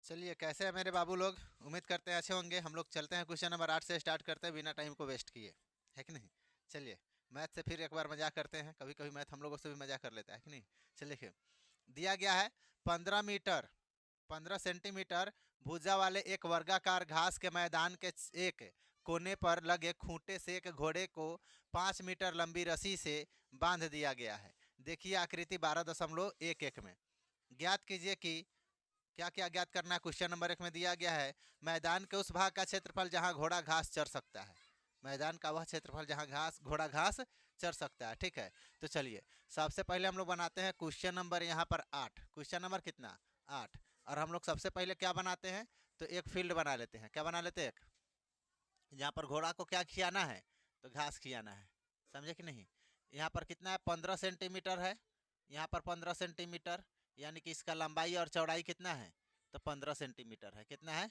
चलिए, कैसे हैं मेरे बाबू लोग? उम्मीद करते हैं अच्छे होंगे। हम लोग चलते हैं क्वेश्चन नंबर 8 से स्टार्ट करते हैं बिना टाइम को वेस्ट किए, है कि नहीं? चलिए, मैथ से फिर एक बार मजाक करते हैं। कभी कभी मैथ हम लोगों से भी मजाक कर लेता है कि नहीं? चलिए देखिए, दिया गया है 15 मीटर 15 सेंटीमीटर भुजा वाले एक वर्गाकार घास के मैदान के एक कोने पर लगे खूंटे से एक घोड़े को 5 मीटर लंबी रस्सी से बांध दिया गया है। देखिए आकृति 12.11 में। ज्ञात कीजिए कि क्या क्या ज्ञात करना है। क्वेश्चन नंबर 1 में दिया गया है मैदान के उस भाग का क्षेत्रफल जहां घोड़ा घास चर सकता है। मैदान का वह क्षेत्रफल जहां घोड़ा घास चर सकता है। ठीक है, तो चलिए सबसे पहले हम लोग बनाते हैं क्वेश्चन नंबर यहाँ पर 8। क्वेश्चन नंबर कितना? 8। और हम लोग सबसे पहले क्या बनाते हैं, तो एक फील्ड बना लेते हैं। क्या बना लेते हैं? यहाँ पर घोड़ा को क्या खियाना है, तो घास खियाना है। समझे कि नहीं? यहाँ पर कितना है? 15 सेंटीमीटर है। यहाँ पर 15 सेंटीमीटर, यानी कि इसका लंबाई और चौड़ाई कितना है? तो 15 सेंटीमीटर है। कितना है?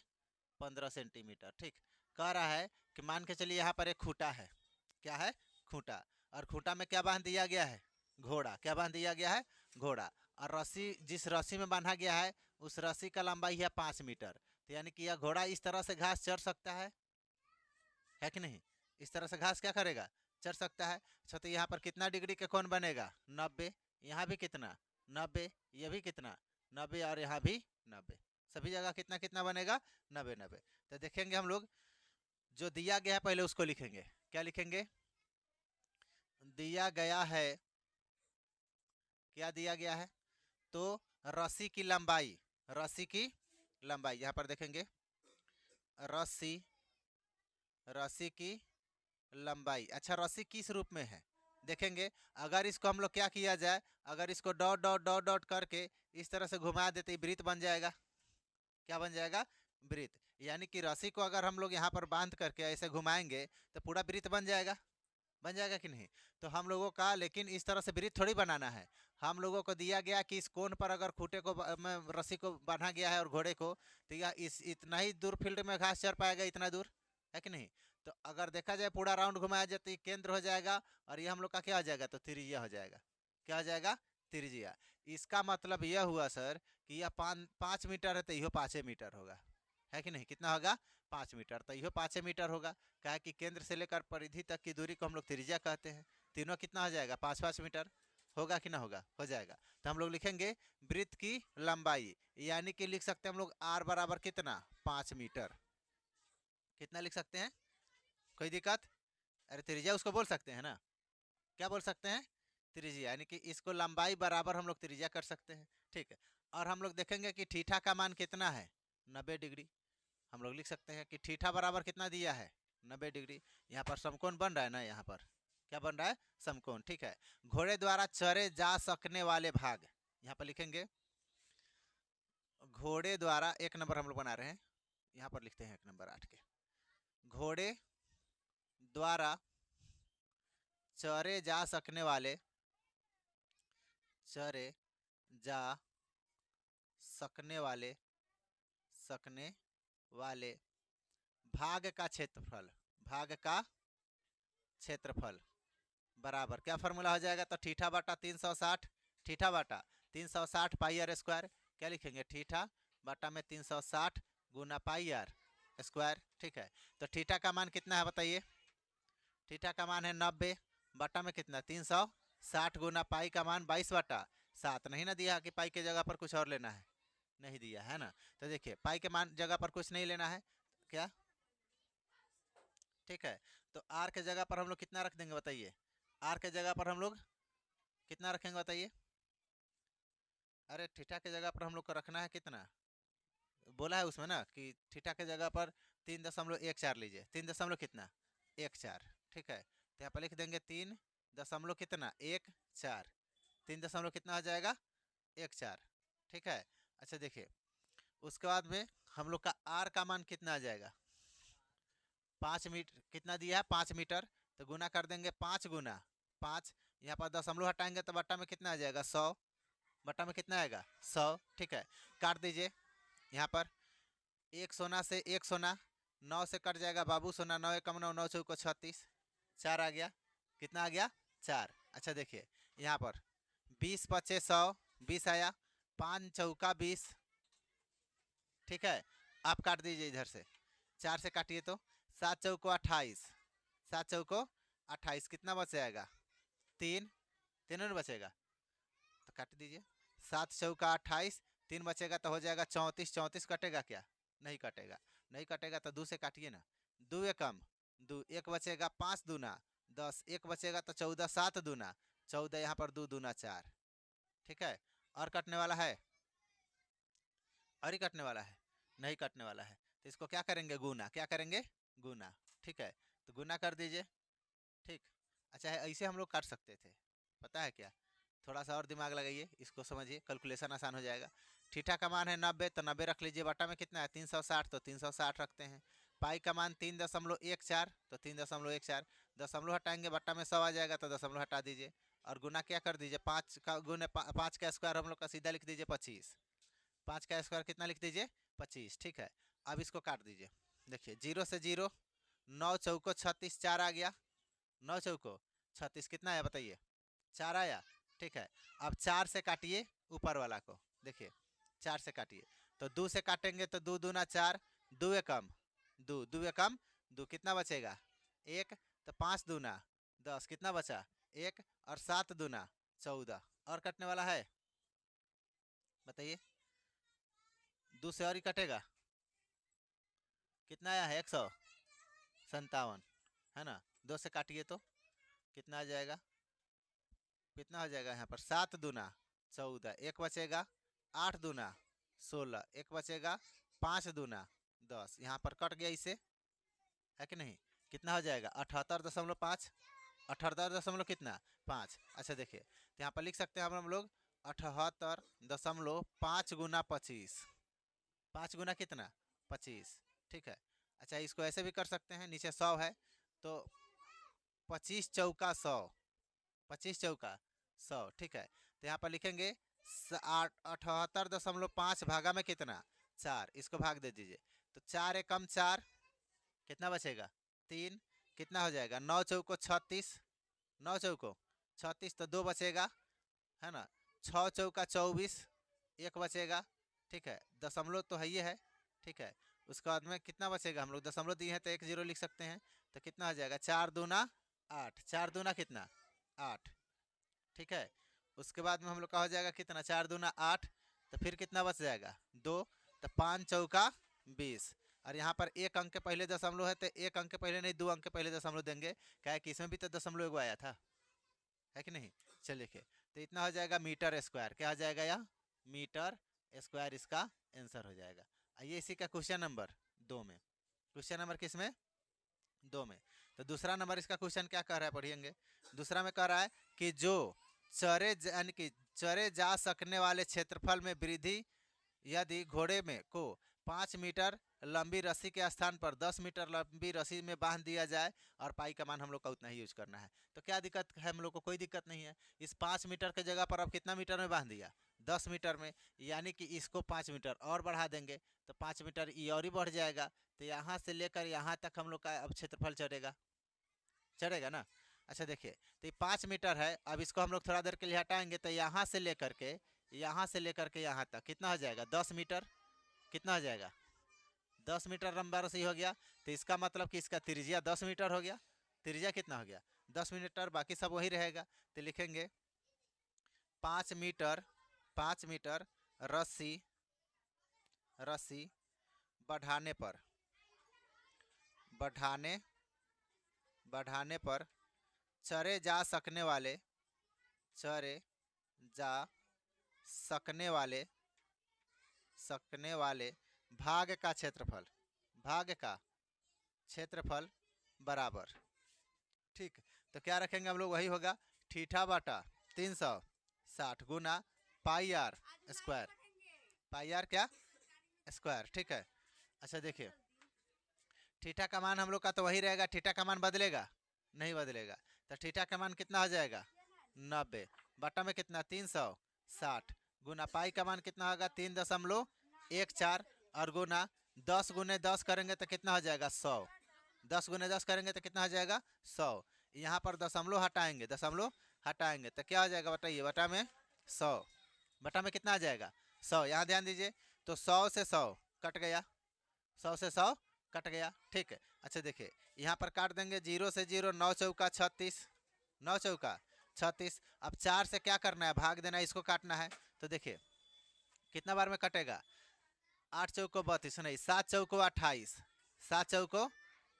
15 सेंटीमीटर। ठीक। कह रहा है कि मान के चलिए यहाँ पर एक खूंटा है। क्या है? खूंटा। और खूंटा में क्या बांध दिया गया है? घोड़ा। क्या बांध दिया गया है? घोड़ा। और रस्सी, जिस रस्सी में बांधा गया है उस रस्सी का लंबाई है 5 मीटर। तो यानी कि यह घोड़ा इस तरह से घास चर सकता है कि नहीं? इस तरह से घास क्या करेगा? चर सकता है। अच्छा, तो यहाँ पर कितना डिग्री के कोण बनेगा? 90। यहाँ भी कितना? 90। ये भी कितना? 90। और यहाँ भी 90। सभी जगह कितना कितना बनेगा? 90 90। तो देखेंगे हम लोग, जो दिया गया है पहले उसको लिखेंगे। क्या लिखेंगे? दिया गया है, क्या दिया गया है? तो रस्सी की लंबाई, रस्सी की लंबाई यहाँ पर देखेंगे। रस्सी, रस्सी की लंबाई। अच्छा, रस्सी किस रूप में है देखेंगे। अगर इसको हम लोग क्या किया जाए, अगर इसको डॉट डॉट डॉट डॉट करके इस तरह से घुमा देते, वृत्त बन जाएगा। क्या बन जाएगा? वृत्त। यानी कि रस्सी को अगर हम लोग यहाँ पर बांध करके ऐसे घुमाएंगे तो पूरा वृत्त बन जाएगा। बन जाएगा कि नहीं? तो हम लोगों का लेकिन इस तरह से वृत्त थोड़ी बनाना है। हम लोगों को दिया गया कि इस कोण पर अगर खूंटे को में रस्सी को बांधा गया है और घोड़े को, तो यह इस इतना ही दूर फील्ड में घास चर पाएगा, इतना दूर, है कि नहीं? तो अगर देखा जाए पूरा राउंड घुमाया जाए तो ये केंद्र हो जाएगा। और ये हम लोग का क्या हो जाएगा? तो त्रिज्या हो जाएगा। क्या हो जाएगा? त्रिज्या। इसका मतलब यह हुआ सर कि यह 5 मीटर है तो यह 5 मीटर होगा, है कि नहीं? कितना होगा? 5 मीटर। तो यह 5 मीटर होगा। क्या कि केंद्र से लेकर परिधि तक की दूरी को हम लोग त्रिज्या कहते हैं। तीनों कितना हो जाएगा? 5 5 मीटर। होगा कि ना होगा? हो जाएगा। तो हम लोग लिखेंगे वृत्त की लंबाई, यानी कि लिख सकते हैं हम लोग आर बराबर कितना? 5 मीटर। कितना लिख सकते हैं? कोई दिक्कत? अरे त्रिज्या उसको बोल सकते हैं ना। क्या बोल सकते हैं? त्रिज्या। यानी कि इसको लंबाई बराबर हम लोग त्रिज्या कर सकते हैं। ठीक है। और हम लोग देखेंगे कि थीटा का मान कितना है? 90 डिग्री। हम लोग लिख सकते हैं कि थीटा बराबर कितना दिया है? 90 डिग्री। यहाँ पर समकोण बन रहा है ना, यहाँ पर क्या बन रहा है? समकोण। ठीक है। घोड़े द्वारा चरे जा सकने वाले भाग, यहाँ पर लिखेंगे घोड़े द्वारा, 1 नंबर हम लोग बना रहे हैं, यहाँ पर लिखते हैं 1 नंबर 8 के। घोड़े द्वारा चरे जा सकने वाले, चरे जा सकने वाले, सकने वाले भाग का क्षेत्रफल, भाग का क्षेत्रफल बराबर क्या फॉर्मूला हो जाएगा? तो थीटा बटा 360, थीटा बटा 360 पाई आर स्क्वायर। क्या लिखेंगे? थीटा बटा में 360 गुना पाई आर स्क्वायर। ठीक है। तो थीटा का मान कितना है बताइए? थीटा का मान है 90 बटा में कितना? 360 गुना पाई का मान 22/7। नहीं ना दिया कि पाई के जगह पर कुछ और लेना है? नहीं दिया है ना। तो देखिए पाई के मान जगह पर कुछ नहीं लेना है। क्या? ठीक है। तो आर के जगह पर हम लोग कितना रख देंगे बताइए? आर के जगह पर हम लोग कितना रखेंगे बताइए? अरे थीटा के जगह पर हम लोग को रखना है कितना? बोला है उसमें ना कि थीटा के जगह पर 3.14 लीजिए। 3 कितना? 1 4। ठीक है। तो यहाँ पर लिख देंगे 3 कितना? 1 4। 3 कितना हो जाएगा? 1 4। ठीक है। अच्छा देखिए, उसके बाद में हम लोग का आर का मान कितना आ जाएगा? 5 मीटर। कितना दिया है? 5 मीटर। तो गुना कर देंगे 5 गुना 5। यहाँ पर दशमलव हटाएंगे तो बट्टा में कितना आ जाएगा? 100। बट्टा में कितना आएगा? 100। ठीक है। काट दीजिए यहाँ पर। एक सोना से एक सोना, 9 से कट जाएगा बाबू सोना। 9 एकम 9, 9 चौको 36, 4 आ गया। कितना आ गया? 4। अच्छा देखिए यहाँ पर 20 पचे 100, 20 आया। 5 चौका 20, ठीक है, आप काट दीजिए इधर से, 4 से काटिए तो 7 चौको 28, 7 चौको 28, कितना बच जाएगा? 3, तीनों नहीं बचेगा तो काट दीजिए। 7 चौका 28, 3 बचेगा तो हो जाएगा 34, 34 कटेगा क्या? नहीं कटेगा, नहीं कटेगा तो 2 से काटिए ना, 2 एकम 2, 1 बचेगा, 5 दूना 10, 1 बचेगा तो 14, 7 दूना 14, यहाँ पर 2 दूना 4। ठीक है, और कटने वाला है? और ही कटने वाला है? नहीं कटने वाला है, तो इसको क्या करेंगे? गुना, क्या करेंगे? गुना। ठीक है, तो गुना कर दीजिए। ठीक, अच्छा है, ऐसे हम लोग काट सकते थे, पता है क्या? थोड़ा सा और दिमाग लगाइए, इसको समझिए, कैलकुलेशन आसान हो जाएगा। थीटा का मान है 90, तो 90 रख लीजिए, बटा में कितना है? 360, तो 360 रखते हैं। पाई का मान 3.14, तो 3.14, दशमलव हटाएंगे, बट्टा में 100 आ जाएगा, तो दशमलव हटा दीजिए। और गुना क्या कर दीजिए? 5 का गुने 5 का स्क्वायर हम लोग का सीधा लिख दीजिए 25, 5 का स्क्वायर कितना लिख दीजिए? 25। ठीक है, अब इसको काट दीजिए। देखिए 0 से 0, 9 चौको 36, 4 आ गया, 9 चौको 36 कितना आया बताइए? 4 आया। ठीक है, अब 4 से काटिए ऊपर वाला को, देखिए 4 से काटिए, तो 2 से काटेंगे तो 2 दूना 4, 2 एकम 2, 2 एकम 2, कितना बचेगा? 1, तो 5 दूना 10, कितना बचा? 1, और 7 दूना 14, और कटने वाला है? बताइए, 2 से और ही कटेगा, कितना आया है? 157, है ना? 2 से काटिए तो कितना आ जाएगा? कितना हो जाएगा यहाँ पर? 7 दूना 14, 1 बचेगा, 8 दूना 16, 1 बचेगा, 5 दूना 10, यहाँ पर कट गया इसे, है कि नहीं? कितना हो जाएगा? 78.5, 78 कितना? 5। अच्छा देखिए, तो यहाँ पर लिख सकते हैं हम लोग 78.5 गुना 25, 5 गुना कितना? 25। ठीक है, अच्छा इसको ऐसे भी कर सकते हैं, नीचे 100 है तो 25 चौका 100, 25 चौका 100। ठीक है, तो यहाँ पर लिखेंगे 78.5 भागा में कितना? 4, इसको भाग दे दीजिए, तो 4 एकम 4, कितना बचेगा? 3, कितना हो जाएगा? 9 चौको 36, 9 चौको 36, तो 2 बचेगा, है ना? 6 चौका 24, 1 बचेगा। ठीक है, दशमलव तो है ही है। ठीक है, उसके बाद में कितना बचेगा? हम लोग दशमलव दिए हैं तो 1 0 लिख सकते हैं, तो कितना हो जाएगा? 4 दूना 8, 4 दूना कितना? 8। ठीक है, उसके बाद में हम लोग का हो जाएगा कितना? 4 दूना 8, तो फिर कितना बच जाएगा? 2, तो 5 चौका 20, और यहाँ पर 1 अंक के पहले दशमलव है तो 1 अंक के पहले नहीं, 2 अंक के पहले दशमलव देंगे, क्या है कि इसमें भी तो दशमलव एगो आया था, है कि नहीं? चलिए देखिए, तो इतना हो जाएगा मीटर स्क्वायर, क्या हो जाएगा? यह मीटर स्क्वायर इसका आंसर हो जाएगा। आइए इसी का क्वेश्चन नंबर 2 में, क्वेश्चन नंबर किस में? 2 में। तो दूसरा नंबर इसका क्वेश्चन क्या कह रहा है, पढ़िएंगे। दूसरा में कह रहा है कि जो यानी कि चरे जा सकने वाले क्षेत्रफल में वृद्धि यदि घोड़े में को 5 मीटर लंबी रस्सी के स्थान पर 10 मीटर लंबी रस्सी में बांध दिया जाए, और पाई का मान हम लोग का उतना ही यूज करना है, तो क्या दिक्कत है? हम लोग को कोई दिक्कत नहीं है। इस 5 मीटर के जगह पर अब कितना मीटर में बांध दिया? 10 मीटर में, यानी कि इसको 5 मीटर और बढ़ा देंगे तो 5 मीटर ये और ही बढ़ जाएगा, तो यहाँ से लेकर यहाँ तक हम लोग का अब क्षेत्रफल चढ़ेगा, चढ़ेगा ना? अच्छा देखिए, तो ये 5 मीटर है, अब इसको हम लोग थोड़ा देर के लिए हटाएंगे, तो यहाँ से लेकर के यहाँ तक कितना हो जाएगा? 10 मीटर। कितना हो जाएगा? 10 मीटर लंबा रस्सी हो गया, तो इसका मतलब कि इसका त्रिज्या 10 मीटर हो गया। त्रिज्या कितना हो गया? 10 मीटर, बाकी सब वही रहेगा, तो लिखेंगे 5 मीटर, 5 मीटर रस्सी, रस्सी बढ़ाने पर, बढ़ाने बढ़ाने पर चरे जा सकने वाले, चरे जा सकने वाले भाग का क्षेत्रफल, भाग का क्षेत्रफल बराबर। ठीक, तो क्या रखेंगे हम लोग? वही होगा थीटा बटा 360 गुना पाई आर स्क्वायर, पाई आर क्या? स्क्वायर। ठीक है, अच्छा देखिए, थीटा का मान हम लोग का तो वही रहेगा, थीटा का मान बदलेगा? नहीं बदलेगा, तो थीटा का मान कितना हो जाएगा? 90, बटा में कितना? 360, गुना पाई का मान कितना होगा? 3.14, और गुना 10 गुने 10 करेंगे तो कितना हो जाएगा? 100, 10 गुने 10 करेंगे तो कितना हो जाएगा? 100। यहाँ पर दशमलव हटाएंगे, दशमलव हटाएंगे तो क्या हो जाएगा बताइए? बटा में 100, बटा में कितना आ जाएगा? 100। यहाँ ध्यान दीजिए, तो 100 से 100 कट गया, 100 से 100 कट गया, ठीक है। अच्छा देखिए यहाँ पर काट देंगे 0 से 0, 9 चौका 36, 9 चौका 36। अब 4 से क्या करना है, भाग देना है, इसको काटना है। तो देखिए कितना बार में कटेगा, 8 चौको 32 नहीं, 7 चौको 28, 7 चौको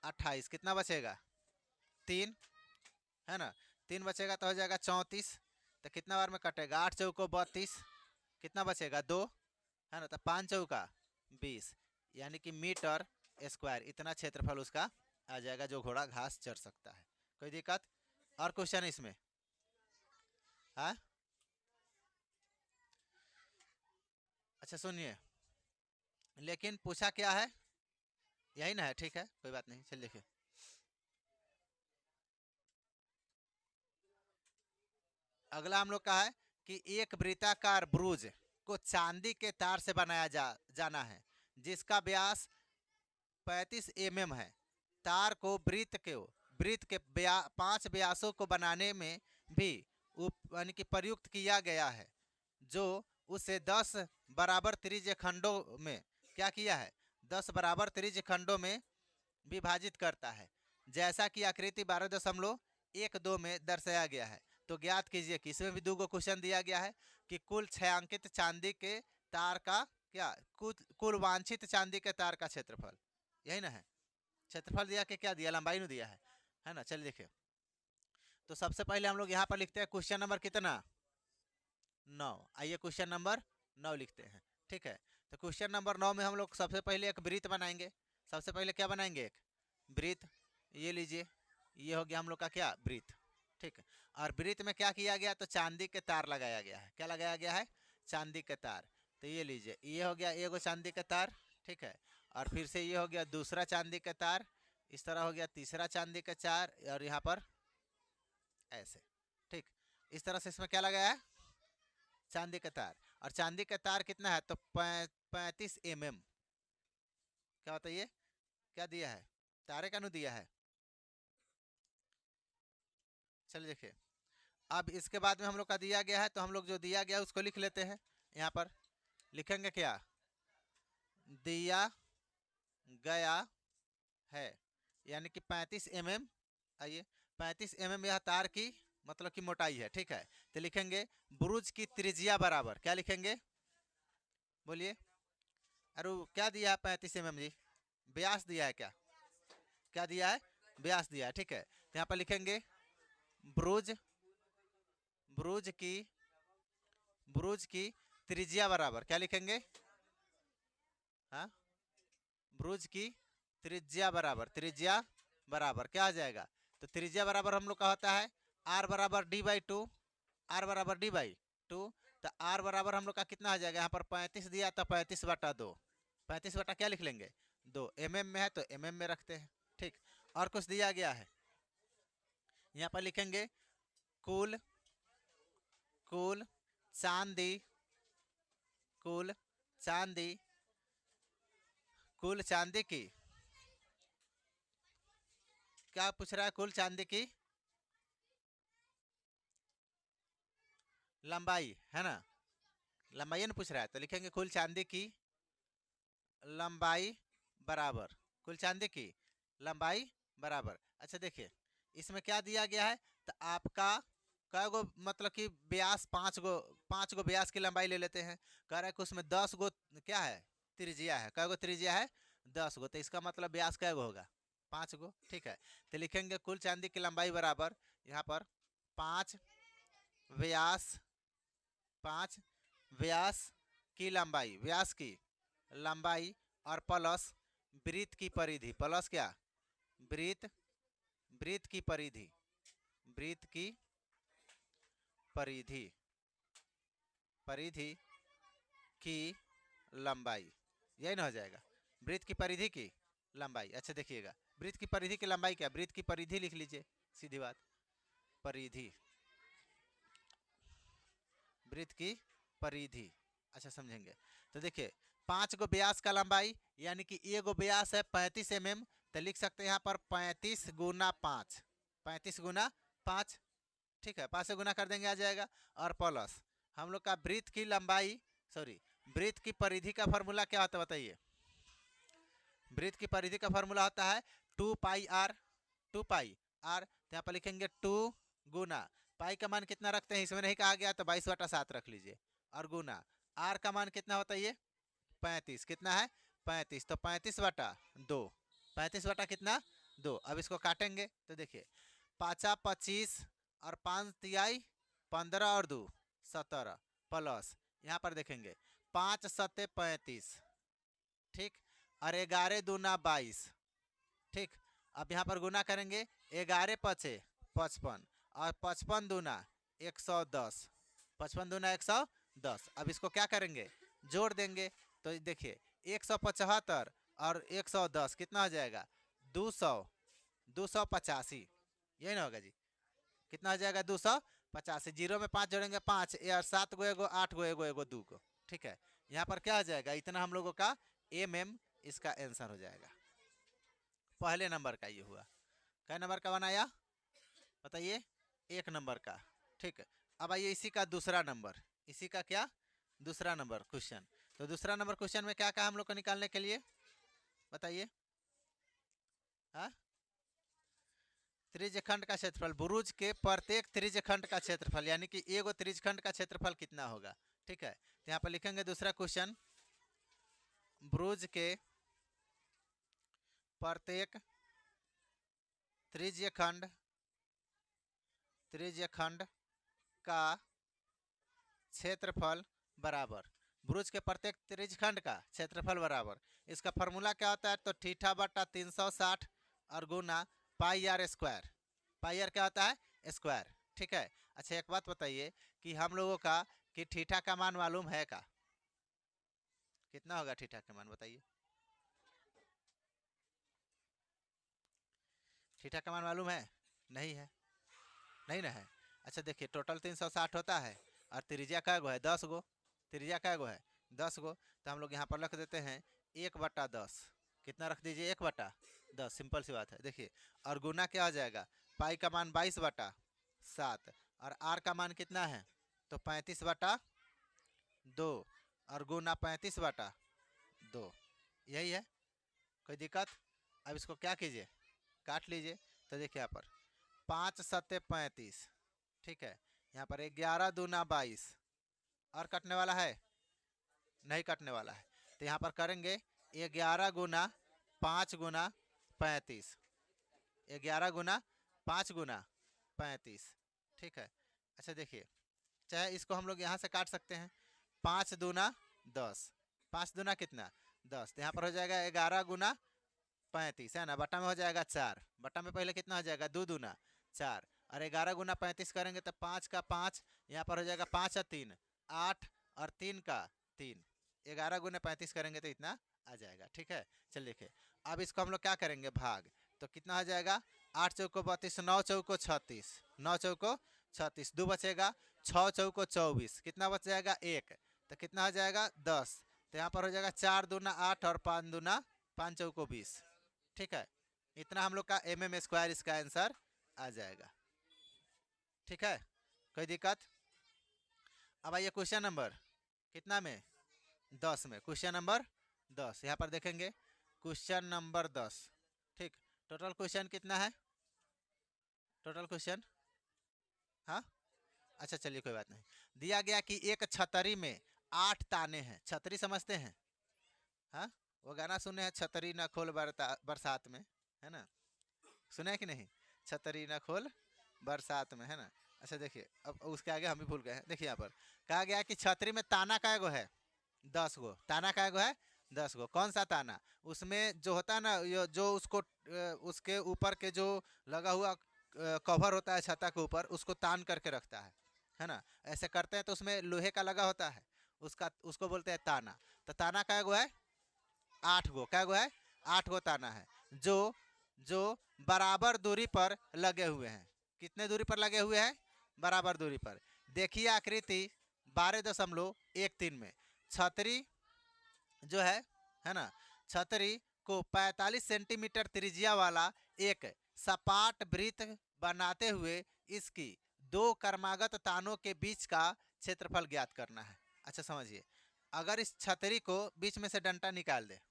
28, कितना बचेगा 3, है ना, 3 बचेगा तो हो जाएगा 34। तो कितना बार में कटेगा, 8 चौको 32, कितना बचेगा 2, है ना, तो 5 चौका 20, यानी कि मीटर स्क्वायर इतना क्षेत्रफल उसका आ जाएगा जो घोड़ा घास चर सकता है। कोई दिक्कत और क्वेश्चन इसमें? हाँ अच्छा सुनिए, लेकिन पूछा क्या है, यही ना है, ठीक है कोई बात नहीं, चलिए देखिए। अगला हम लोग का है कि एक वृत्ताकार ब्रूज को चांदी के तार से बनाया जाना है जिसका व्यास 35 mm है। तार को वृत्त के 5 व्यासों को बनाने में भी यानी कि प्रयुक्त किया गया है, जो उसे 10 बराबर त्रिज्य खंडों में क्या किया है, 10 बराबर त्रिज्य खंडों में विभाजित करता है, जैसा कि आकृति 12.12 में दर्शाया गया है। तो ज्ञात कीजिए कि इसमें भी 2 क्वेश्चन दिया गया है कि कुल छायांकित चांदी के तार का क्या, कुल वांछित चांदी के तार का क्षेत्रफल, यही ना है। क्षेत्रफल दिया कि क्या दिया, लंबाई नहीं दिया है ना। चलिए देखिए, तो सबसे पहले हम लोग यहाँ पर लिखते हैं क्वेश्चन नंबर कितना, 9। आइए क्वेश्चन नंबर 9 लिखते हैं, ठीक है। तो क्वेश्चन नंबर 9 में हम लोग सबसे पहले एक वृत्त बनाएंगे। सबसे पहले क्या बनाएंगे, एक वृत्त, ये लीजिए, ये हो गया हम लोग का क्या, वृत्त, ठीक है। और वृत्त में क्या किया गया, तो चांदी के तार लगाया गया है। क्या लगाया गया है, चांदी के तार। तो ये लीजिए, ये हो गया एगो चांदी के तार, ठीक है। और फिर से ये हो गया दूसरा चांदी का तार, इस तरह हो गया तीसरा चांदी का तार, और यहाँ पर ऐसे, ठीक। इस तरह से इसमें क्या लगाया है, चांदी का तार। और चांदी का तार कितना है, तो 35 mm। क्या बताइए, क्या दिया है, तारे का नु दिया है। चलिए देखिए, अब इसके बाद में हम लोग का दिया गया है, तो हम लोग जो दिया गया है उसको लिख लेते हैं। यहाँ पर लिखेंगे क्या, दिया गया है, यानी कि 35 mm। आइए 35 mm यह तार की मतलब की मोटाई है, ठीक है। तो लिखेंगे ब्रूज की त्रिज्या बराबर, क्या लिखेंगे, बोलिए। अरे क्या दिया है 35 mm जी, व्यास दिया है क्या, क्या दिया है, व्यास दिया है, ठीक है। तो यहाँ पर लिखेंगे ब्रूज ब्रूज की ब्रूज की त्रिज्या बराबर, क्या लिखेंगे, हाँ, ब्रूज की त्रिज्या बराबर क्या आ जाएगा, तो त्रिज्या बराबर हम लोग का होता है r बराबर d/2, r बराबर d/2। तो r बराबर हम लोग का कितना आ जाएगा, यहाँ पर 35 दिया तो 35/2, 35 बटा क्या लिख लेंगे 2, mm में है तो mm में रखते हैं, ठीक। और कुछ दिया गया है, यहाँ पर लिखेंगे कुल कुल चांदी कुल चांदी कुल चांदी की, क्या पूछ रहा है, कुल चांदी की लंबाई, है ना, लंबाई ना पूछ रहा है। तो लिखेंगे कुल चांदी की लंबाई बराबर, कुल चांदी की लंबाई बराबर। अच्छा देखिए इसमें क्या दिया गया है, तो आपका कै गो मतलब कि व्यास, 5 गो व्यास की लंबाई ले लेते हैं। कह रहा है कि उसमें 10 गो क्या है, त्रिज्या है। कै गो त्रिज्या है, 10 गो। तो इसका मतलब व्यास कै गो होगा, 5 गो, ठीक है। तो लिखेंगे कुल चांदी की लंबाई बराबर, यहाँ पर 5 व्यास 5 व्यास की लंबाई, व्यास की लंबाई, और प्लस वृत्त की परिधि, प्लस क्या, वृत्त वृत्त की परिधि, वृत्त की परिधि परिधि की लंबाई, यही ना हो जाएगा, वृत्त की परिधि की लंबाई। अच्छा देखिएगा, वृत्त की परिधि की लंबाई क्या, वृत्त की परिधि लिख लीजिए, सीधी बात, परिधि, वृत्त की परिधि। अच्छा समझेंगे, तो देखिए 5 गो व्यास का लंबाई, यानी कि एगो व्यास है 35 mm। तो लिख सकते हैं यहाँ पर 35 गुना 5, 35 गुना 5, ठीक है, 5 से गुना कर देंगे आ जाएगा। और प्लस हम लोग का वृत्त की लंबाई, सॉरी वृत्त की परिधि का फॉर्मूला क्या होता है बताइए, वृत्त की परिधि का फॉर्मूला होता है 2 पाई आर। तो यहाँ पर लिखेंगे 2 गुना पाई का मान कितना रखते हैं, इसमें नहीं कहा गया तो 22/7 रख लीजिए, और गुना आर का मान कितना होता है ये 35, कितना है 35, तो 35/2, 35 कितना 2। अब इसको काटेंगे तो देखिए 5×25 और 5×3 15 और 2 17 प्लस यहाँ पर देखेंगे 5×7 35, ठीक, और 11×2 22, ठीक। अब यहाँ पर गुना करेंगे 11×5 55 और 55×2 110, 55×2 110। अब इसको क्या करेंगे जोड़ देंगे तो देखिए 175 और 110 कितना हो जाएगा 285, यही ना होगा जी, कितना हो जाएगा 285। जीरो में 5 जोड़ेंगे 5 और 7 गो एगो 8 गो एगो एगो 2 गो, ठीक है। यहाँ पर क्या हो जाएगा इतना हम लोगों का इसका आंसर हो जाएगा। पहले नंबर का ये हुआ। क्या नंबर का बनाया बताइए 1 नंबर का, ठीक है। अब आइए इसी का दूसरा नंबर, इसी का क्या दूसरा नंबर क्वेश्चन। तो दूसरा नंबर क्वेश्चन में क्या कहा हम लोग को निकालने के लिए बताइए। हाँ, त्रिज्यखंड का क्षेत्रफल, बुरुज के प्रत्येक त्रिज्यखंड का क्षेत्रफल, यानी कि एगो त्रिज्यखंड का क्षेत्रफल कितना होगा, ठीक है। तो यहाँ पर लिखेंगे दूसरा क्वेश्चन, बुरुज के प्रत्येक त्रिज्यखंड का क्षेत्रफल बराबर, बुरुज के प्रत्येक त्रिज्यखंड का क्षेत्रफल बराबर, इसका फॉर्मूला क्या होता है तो θ/360 और गुना πr²। πr क्या होता है स्क्वायर, ठीक है। अच्छा एक बात बताइए कि हम लोगों का कि थीटा का मान मालूम है का, कितना होगा थीटा का मान बताइए, थीटा का मान मालूम है नहीं है, नहीं ना है। अच्छा देखिए टोटल 360 होता है और त्रिज्या क्या गो है 10 गो, त्रिज्या क्या गो है 10 गो। तो हम लोग यहाँ पर रख देते हैं 1/10, कितना रख दीजिए 1/10, सिंपल सी बात है। देखिए और गुना क्या हो जाएगा, पाई का मान 22/7 और आर का मान कितना है तो 35/2 और गुना 35/2, यही है, कोई दिक्कत। अब इसको क्या कीजिए काट लीजिए तो देखिए यहाँ पर 5×7 35, ठीक है। यहाँ पर 11×2 22 और कटने वाला है नहीं कटने वाला है, तो यहाँ पर करेंगे 11×5 × 35, 11×5 × 35, ठीक है। अच्छा देखिए चाहे इसको हम लोग यहाँ से काट सकते हैं, 5×2 10, 5×2 कितना 10, तो यहाँ पर हो जाएगा 11×35 है ना, बटा में हो जाएगा 4, बटा में पहले कितना हो जाएगा 2×2 4 और 11×35 करेंगे तो 5 का 5, यहाँ पर हो जाएगा 5 और 3 8 और 3 का 3, 11×35 करेंगे तो इतना आ जाएगा, ठीक है। चलिए देखिए अब इसको हम लोग क्या करेंगे भाग, तो कितना हो जाएगा 8 चौको 32, 9 चौको 36, 9 चौको 36, 2 बचेगा, 6 चौको 24, कितना बच जाएगा 1, तो कितना हो जाएगा 10, तो यहाँ पर हो जाएगा 4×2 8 और 5×2 5 चौको 20, ठीक है। इतना हम लोग का mm² इसका आंसर आ जाएगा, ठीक है, कोई दिक्कत। अब आइए क्वेश्चन नंबर कितना में 10 में, क्वेश्चन नंबर 10 यहाँ पर देखेंगे क्वेश्चन नंबर 10, ठीक। टोटल क्वेश्चन कितना है टोटल क्वेश्चन, हाँ अच्छा चलिए कोई बात नहीं। दिया गया कि एक छतरी में 8 ताने हैं, छतरी समझते हैं, हाँ वो गाना सुने हैं छतरी न खोल बरसात में, है ना, सुने हैं कि नहीं, छतरी न खोल बरसात में, है ना। अच्छा देखिए अब उसके आगे हम भी भूल गए हैं, देखिए यहाँ पर कहा गया कि छतरी में ताना काय गो है 10 गो, ताना काय गो है 10 गो, कौन सा ताना, उसमें जो होता है ना जो उसको उसके ऊपर के जो लगा हुआ कवर होता है छता के ऊपर उसको तान करके रखता है ना, ऐसे करते हैं तो उसमें लोहे का लगा होता है उसका, उसको बोलते हैं ताना। तो ताना काय गो है 8 गो, क्या गो है 8 गो ताना है जो जो बराबर दूरी पर लगे हुए हैं, कितने दूरी पर लगे हुए हैं बराबर दूरी पर। देखिए आकृति 12.13 में छतरी जो है ना, छतरी को 45 सेंटीमीटर त्रिज्या वाला एक सपाट वृत्त बनाते हुए इसकी 2 क्रमागत तानों के बीच का क्षेत्रफल ज्ञात करना है। अच्छा समझिए अगर इस छतरी को बीच में से डंटा निकाल दे,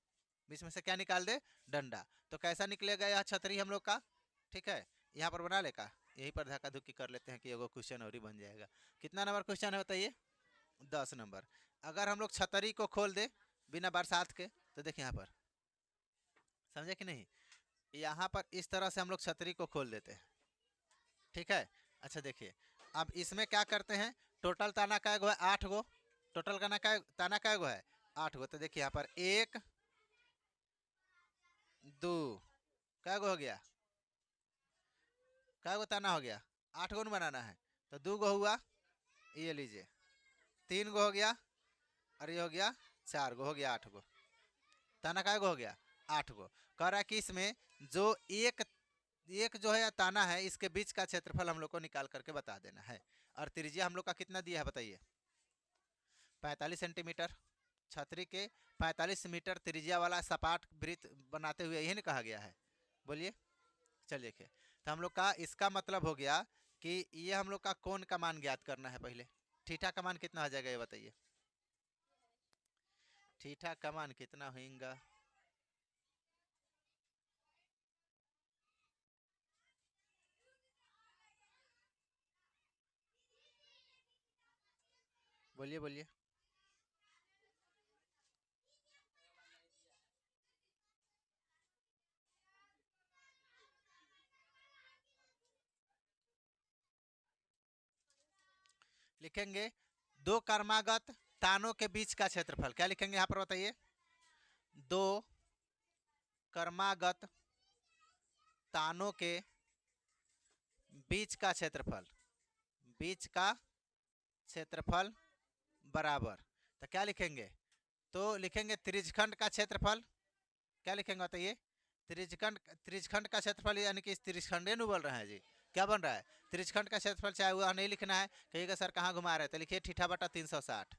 बीच में से क्या निकाल दे, डंडा। तो कैसा निकलेगा यह छतरी हम लोग का, ठीक है। यहाँ पर बना लेगा, यहीं पर धक्का धुक्की कर लेते हैं कि एगो क्वेश्चन और ही बन जाएगा। कितना नंबर क्वेश्चन है बताइए, 10 नंबर। अगर हम लोग छतरी को खोल दे बिना बरसात के, तो देखिए यहाँ पर, समझे कि नहीं, यहाँ पर इस तरह से हम लोग छतरी को खोल देते हैं, ठीक है। अच्छा देखिए, अब इसमें क्या करते हैं, टोटल ताना का गो है 8 गो, टोटल ताना का गो है 8 गो। तो देखिए यहाँ पर 1 2 क्या गो हो गया, क्या गो ताना हो गया, 8 गो न बनाना है, तो 2 गो हुआ, ये लीजिए 3 गो हो गया, और ये हो गया 4 गो, हो गया 8 गो। ताना का गो हो गया 8 गो। कह रहा है कि इसमें जो एक जो है ताना है, इसके बीच का क्षेत्रफल हम लोग को निकाल करके बता देना है। और त्रिज्या हम लोग का कितना दिया है बताइए, 45 सेंटीमीटर। छतरी के 45 मीटर त्रिज्या वाला सपाट वृत्त बनाते हुए यही नहीं कहा गया है, बोलिए। चलिए देखिए, तो हम लोग का इसका मतलब हो गया कि ये हम लोग का कोण का मान ज्ञात करना है पहले। थीटा का मान कितना हो जाएगा ये बताइए, थीटा का मान कितना होगा, बोलिए बोलिए। लिखेंगे दो कर्मागत तानों के बीच का क्षेत्रफल, क्या लिखेंगे यहाँ पर बताइए, दो कर्मागत तानों के बीच का क्षेत्रफल, बीच का क्षेत्रफल बराबर, तो क्या लिखेंगे, तो लिखेंगे त्रिज्यखंड का क्षेत्रफल, क्या लिखेंगे बताइए, त्रिज्यखंड का क्षेत्रफल, यानी कि त्रिज्यखंडे नहीं बोल रहे हैं जी, क्या बन रहा है, त्रिज्यखंड का क्षेत्रफल। चाहे वह नहीं लिखना है, कहिएगा सर कहाँ घुमा रहे, तो लिखिए ठीठा बटा 360,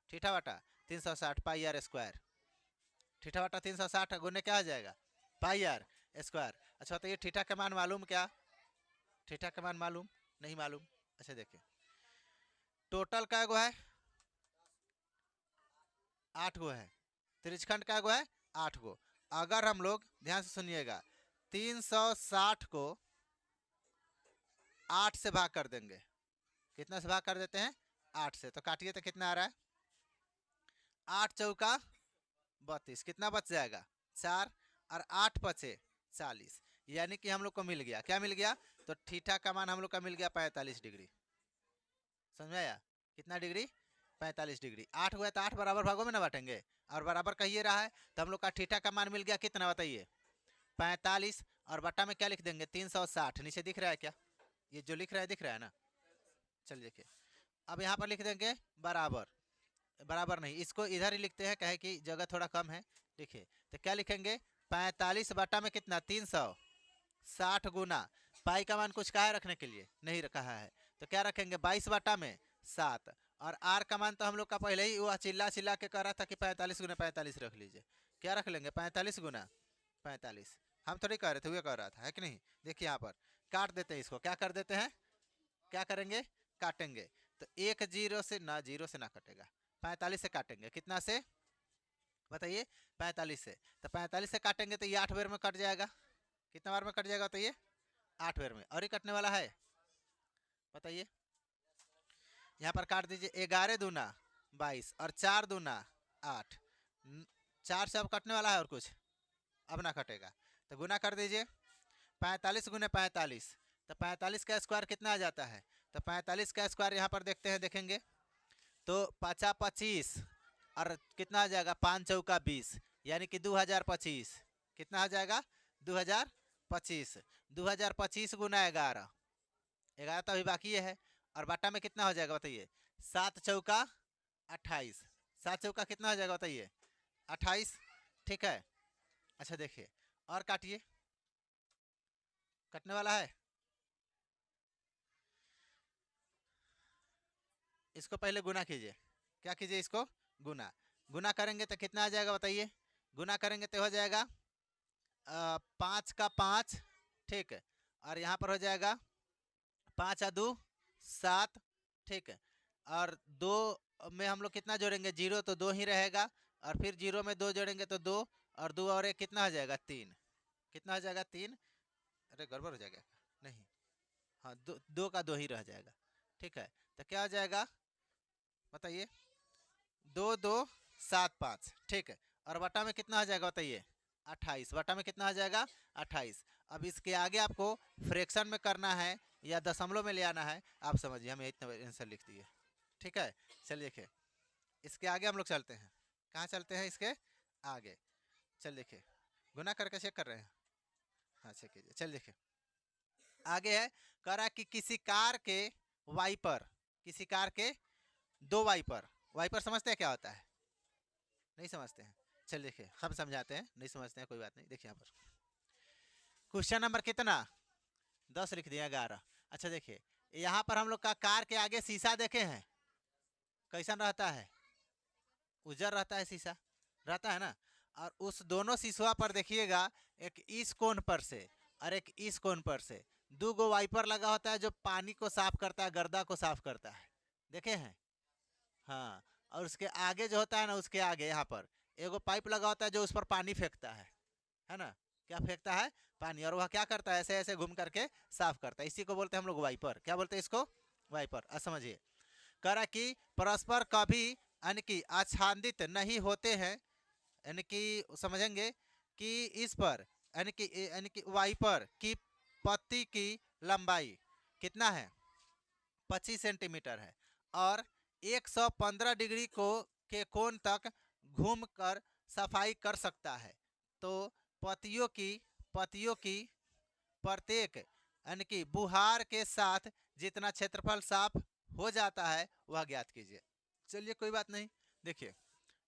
ठीठा बटा 360 पाई आर स्क्वायर, ठीठा बटा 360 गुने क्या आ जाएगा, पाई आर स्क्वायर। अच्छा तो ये ठीठा का मान मालूम क्या, ठीठा का मान मालूम नहीं मालूम। अच्छा देखिए, टोटल का गो है 8 गो है, त्रिज्यखंड का गो है 8 गो। अगर हम लोग ध्यान से सुनिएगा, 360 को 8 से भाग कर देंगे, कितना से भाग कर देते हैं, 8 से, तो काटिए तो कितना आ रहा है, 8 चौका 32, कितना बच जाएगा 4, और 8 पचे 40, यानी कि हम लोग को मिल गया, क्या मिल गया, तो थीटा का मान हम लोग का मिल गया 45 डिग्री। समझ में आया, कितना डिग्री, 45 डिग्री। 8 हुआ तो 8 बराबर भागों में ना बांटेंगे, और बराबर कहिए रहा है, तो हम लोग का थीटा का मान मिल गया कितना बताइए, 45, और बट्टा में क्या लिख देंगे 360, नीचे दिख रहा है क्या, ये जो लिख रहा है दिख रहा है ना। चलिए देखिए, अब यहाँ पर लिख देंगे बराबर, बराबर नहीं, इसको इधर ही लिखते हैं, कहे कि जगह थोड़ा कम है। देखिए तो क्या लिखेंगे, 45 बटा में कितना 360 गुना, पाई का मान कुछ कहा है रखने के लिए, नहीं कहा है, तो क्या रखेंगे 22 बटा में 7, और आर का मान तो हम लोग का पहले ही वह चिल्ला चिल्ला के कह रहा था कि 45 गुना 45 रख लीजिए, क्या रख लेंगे 45 गुना 45, हम थोड़ी कह रहे थे, वो कह रहा था, है कि नहीं। देखिए यहाँ पर काट देते हैं इसको, क्या कर देते हैं, क्या करेंगे, काटेंगे, तो एक जीरो से ना, जीरो से ना कटेगा, 45 से काटेंगे, कितना से बताइए, 45 से, तो 45 से काटेंगे तो ये 8 बार में कट जाएगा, कितना बार में कट जाएगा बताइए, 8 बार में, और ही कटने वाला है बताइए। यहाँ पर काट दीजिए, 11 दूना 22, और 4 दूना 8, 4 से अब कटने वाला है, और कुछ अब ना कटेगा, तो गुना कर दीजिए, 45 गुने 45, तो 45 का स्क्वायर कितना आ जाता है, तो 45 का स्क्वायर यहाँ पर देखते हैं, देखेंगे तो 50 25, और कितना आ जाएगा 5 चौका 20, यानी कि 2025, कितना आ जाएगा 2025, 2025 गुना 11, 11 तो अभी बाकी है, और बाटा में कितना हो जाएगा बताइए, 7 चौका 28, 7 चौका कितना हो जाएगा बताइए 28, ठीक है। अच्छा देखिए, और काटिए, कटने वाला है, इसको पहले गुना कीजिए, क्या कीजिए इसको गुना, गुना करेंगे तो कितना आ जाएगा बताइए, गुना करेंगे तो हो जाएगा 5 का 5, ठीक है, और यहाँ पर हो जाएगा 5 आ 2 7, ठीक है, और 2 में हम लोग कितना जोड़ेंगे, जीरो तो 2 ही रहेगा, और फिर जीरो में 2 जोड़ेंगे तो 2, और 2 और 1 कितना हो जाएगा 3, कितना हो जाएगा 3, अरे गड़बड़ हो जाएगा नहीं, हाँ 2 का 2 ही रह जाएगा, ठीक है। तो क्या हो जाएगा बताइए, 2 2 7 5, ठीक है। और बटा में कितना हो जाएगा बताइए 28, बटा में कितना आ जाएगा 28। अब इसके आगे आपको फ्रैक्शन में करना है या दशमलव में ले आना है, आप समझिए, हमें इतना आंसर लिख दिए, ठीक है। चलिए देखिए इसके आगे हम लोग चलते हैं, कहाँ चलते हैं इसके आगे, चल देखिए गुना करके चेक कर रहे हैं, हाँ चेक कीजिए। चल देखिए आगे है, कह रहा है कि किसी कार के वाइपर, किसी कार के 2 वाइपर, वाइपर समझते हैं क्या होता है, नहीं समझते हैं, चल देखिए हम समझाते हैं, नहीं समझते हैं कोई बात नहीं। देखिए यहाँ पर क्वेश्चन नंबर कितना 10 लिख दिया 11। अच्छा देखिए यहाँ पर हम लोग का कार के आगे शीशा देखे हैं, कैसा रहता है, उजर रहता है शीशा, रहता है ना। और उस दोनों शीशा पर देखिएगा एक इस कोण पर से और एक इस कोण पर से 2 गो वाइपर लगा होता है जो पानी को साफ करता है, गर्दा को साफ करता है, देखे हैं, हाँ। और उसके आगे जो होता है ना, उसके आगे यहाँ पर एगो पाइप लगा होता है जो उस पर पानी फेंकता है ना, क्या फेंकता है पानी, और वह क्या करता है ऐसे ऐसे घूम करके साफ करता है, इसी को बोलते हैं हम लोग वाइपर, क्या बोलते हैं इसको वाइपर। समझिए कह रहा कि परस्पर कभी यानी कि आच्छादित नहीं होते हैं, यानी कि समझेंगे कि इस पर यानी कि वाइपर की पत्ती की लंबाई कितना है 25 सेंटीमीटर है और 115 डिग्री को के कोण तक घूमकर सफाई कर सकता है। तो पत्तियों की प्रत्येक यानी कि बुहार के साथ जितना क्षेत्रफल साफ हो जाता है वह ज्ञात कीजिए। चलिए कोई बात नहीं, देखिए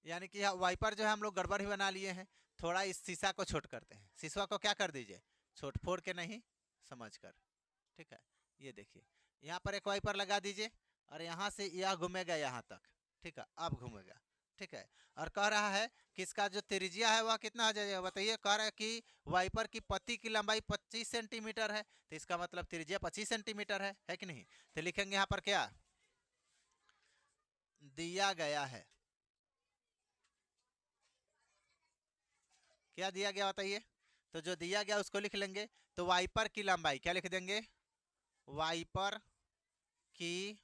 यानी कि वाइपर जो है हम लोग गड़बड़ ही बना लिए हैं, थोड़ा इस शीशा को छोट करते हैं, शीशा को क्या कर दीजिए छोट, फोड़ के नहीं समझ कर, ठीक है। ये देखिए यहाँ पर एक वाइपर लगा दीजिए और यहाँ से यह घूमेगा यहाँ तक, ठीक है, अब घूमेगा, ठीक है। और कह रहा है कि इसका जो त्रिज्या है वह कितना हो जाएगा बताइए, कह रहा है कि वाइपर की पत्ती की लंबाई 25 सेंटीमीटर है, तो इसका मतलब त्रिज्या 25 सेंटीमीटर है कि नहीं। तो लिखेंगे यहाँ पर क्या दिया गया है, क्या दिया गया बताइए, तो जो दिया गया उसको लिख लेंगे। तो वाइपर की लंबाई क्या लिख देंगे, वाइपर की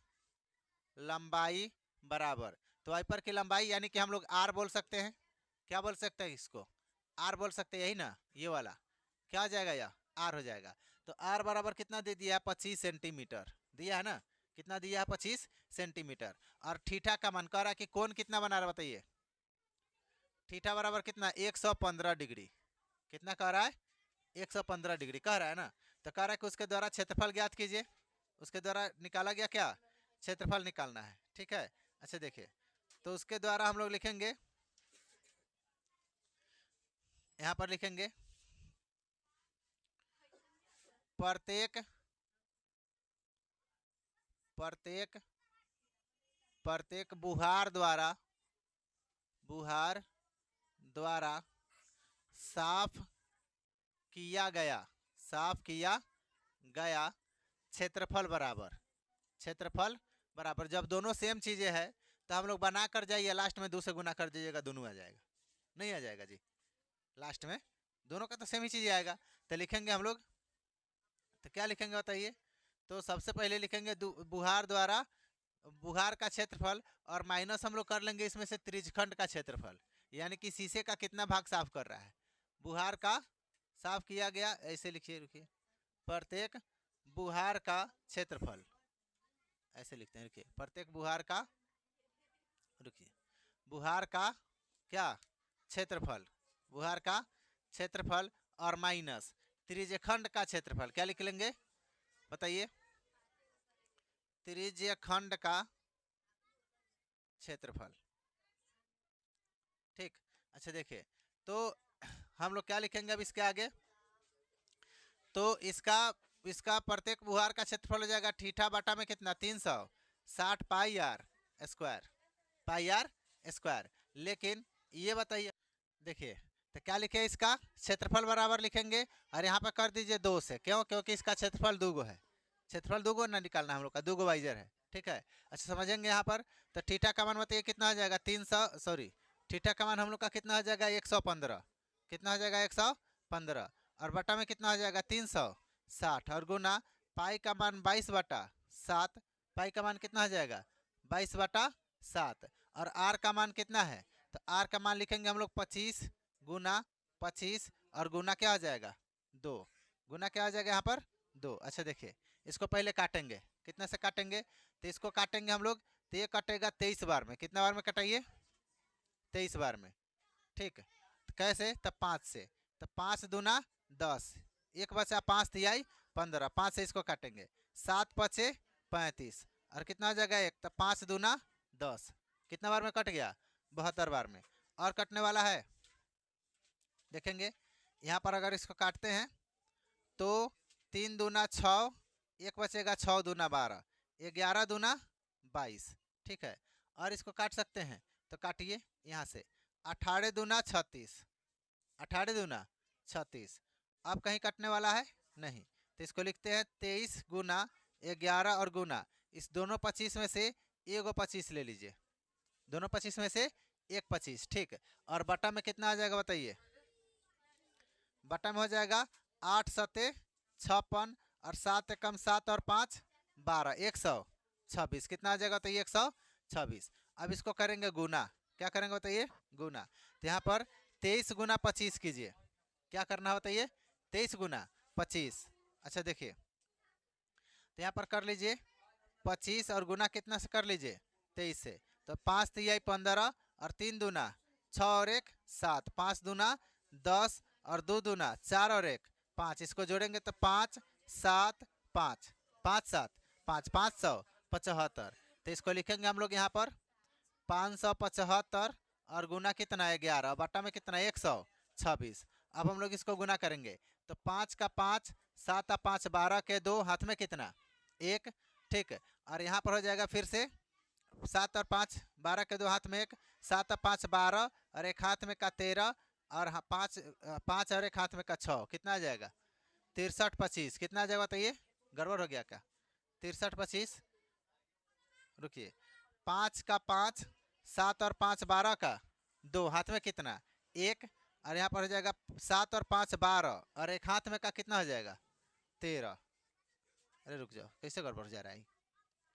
लंबाई बराबर, तो वाइपर की लंबाई यानी कि हम लोग आर बोल सकते हैं, क्या बोल सकते हैं इसको आर बोल सकते हैं, यही ना, ये वाला क्या हो जाएगा यह आर हो जाएगा। तो आर बराबर कितना दे दिया है 25 सेंटीमीटर दिया है ना, कितना दिया है 25 सेंटीमीटर। और थीटा का मान कह रहा है कि कोण कितना बना रहा है बताइए, थीटा बराबर कितना 115 डिग्री, कितना कह रहा है 115 डिग्री कह रहा है ना। तो कह रहा है कि उसके द्वारा क्षेत्रफल ज्ञात कीजिए, उसके द्वारा निकाला गया क्या क्षेत्रफल निकालना है, ठीक है। अच्छा देखिए तो उसके द्वारा हम लोग लिखेंगे, यहाँ पर लिखेंगे प्रत्येक प्रत्येक प्रत्येक बुहार द्वारा साफ किया गया क्षेत्रफल बराबर, जब दोनों सेम चीजें हैं तो हम लोग बना कर जाइए, लास्ट में 2 से गुना कर दीजिएगा, दोनों आ जाएगा, नहीं आ जाएगा जी, लास्ट में दोनों का तो सेम ही चीज आएगा। तो लिखेंगे हम लोग, तो क्या लिखेंगे बताइए, तो सबसे पहले लिखेंगे बुहार का क्षेत्रफल और माइनस हम लोग कर लेंगे इसमें से त्रिज्यखंड का क्षेत्रफल, यानी कि शीशे का कितना भाग साफ कर रहा है, बुहार का साफ किया गया, ऐसे लिखिए, रुकिए, प्रत्येक बुहार का क्षेत्रफल, ऐसे लिखते हैं, रुकिए, प्रत्येक बुहार का, रुकिए, बुहार का क्या क्षेत्रफल, बुहार का क्षेत्रफल और माइनस त्रिज्यखंड का क्षेत्रफल, क्या लिख लेंगे बताइए, त्रिज्यखंड का क्षेत्रफल, ठीक। अच्छा देखिए तो हम लोग क्या लिखेंगे अब इसके आगे, तो इसका प्रत्येक बुहार का क्षेत्रफल हो जाएगा थीटा बटा में कितना 360 पाई आर स्क्वायर। लेकिन ये बताइए देखिए, तो क्या लिखे इसका क्षेत्रफल बराबर लिखेंगे और यहाँ पे कर दीजिए 2 से, क्यों, क्योंकि इसका क्षेत्रफल 2 है, क्षेत्रफल 2 ना निकालना हम लोग का, 2 वाइजर है, ठीक है। अच्छा समझेंगे यहाँ पर, तो थीटा का मान बताइए कितना हो जाएगा 300, सॉरी थीटा का मान हम लोग का कितना हो जाएगा 115, कितना हो जाएगा 115, और बटा में कितना हो जाएगा 360, और गुना पाई का मान 22/7, पाई का मान कितना हो जाएगा 22/7, और आर का मान कितना है, तो आर का मान लिखेंगे हम लोग 25 गुना 25, और गुना क्या हो जाएगा 2, गुना क्या हो जाएगा यहाँ पर 2। अच्छा देखिए इसको पहले काटेंगे, कितने से काटेंगे, तो इसको काटेंगे हम लोग, तो ये कटेगा 23 बार में, कितना बार में कटाइए 23 बार में, ठीक। तो कैसे, तब 5 से, तो 5 दूना 10, एक बचा 5 तिहाई 15, 5 से इसको काटेंगे, 7 पचे 35, और कितना हो जाएगा 1, तो 5 दूना 10, कितना बार में कट गया 72 बार में। और कटने वाला है, देखेंगे यहाँ पर अगर इसको काटते हैं तो 3 दूना 6, एक बचेगा 6 दूना 12, 11 दूना 22, ठीक है। और इसको काट सकते हैं, तो काटिए यहाँ से, 18 दूना 36, 18 दूना 36, अब कहीं कटने वाला है नहीं, तो इसको लिखते हैं 23 गुना 11, और गुना इस दोनों 25 में से एगो 25 ले लीजिए, दोनों 25 में से एक 25, ठीक। और बटा में कितना आ जाएगा बताइए, बटा में हो जाएगा 8 सते 56, और 7 एकम 7 और 5 12, 126, कितना आ जाएगा तो 126। अब इसको करेंगे गुना, क्या करेंगे बताइए गुना, तो यहाँ पर 23 गुना 25 कीजिए, क्या करना बताइए 23 गुना 25। अच्छा देखिए तो यहाँ पर कर लीजिए 25, और गुना कितना से कर लीजिए 23 से, तो 5 तिहाई 15, और 3 दूना 6 और 1 7, 5 दूना 10, और 2 दूना 4 और 1 5, इसको जोड़ेंगे तो 5 7 5 5 7 5 575, तो इसको लिखेंगे हम लोग यहाँ पर 575, और गुना कितना है 11, बटा में कितना 126। अब हम लोग इसको गुना करेंगे, तो 5 का 5, 7 और 5 12 के 2, हाथ में कितना 1, ठीक। और यहाँ पर हो जाएगा फिर से 7 और 5 12 के 2 हाथ में 1, 7 और 5 12, और एक हाथ में का 13, और 5 और एक हाथ में का 6, कितना आ जाएगा 63 25, कितना आ जाएगा बताइए, गड़बड़ हो गया क्या 63 25, रुकिए 5 का 5, 7 और 5 12 का 2, हाथ में कितना 1, और यहाँ पर हो जाएगा 7 और 5 12, और एक हाथ में का कितना हो जाएगा 13, अरे रुक जाओ कैसे गड़बड़ हो जा रहा है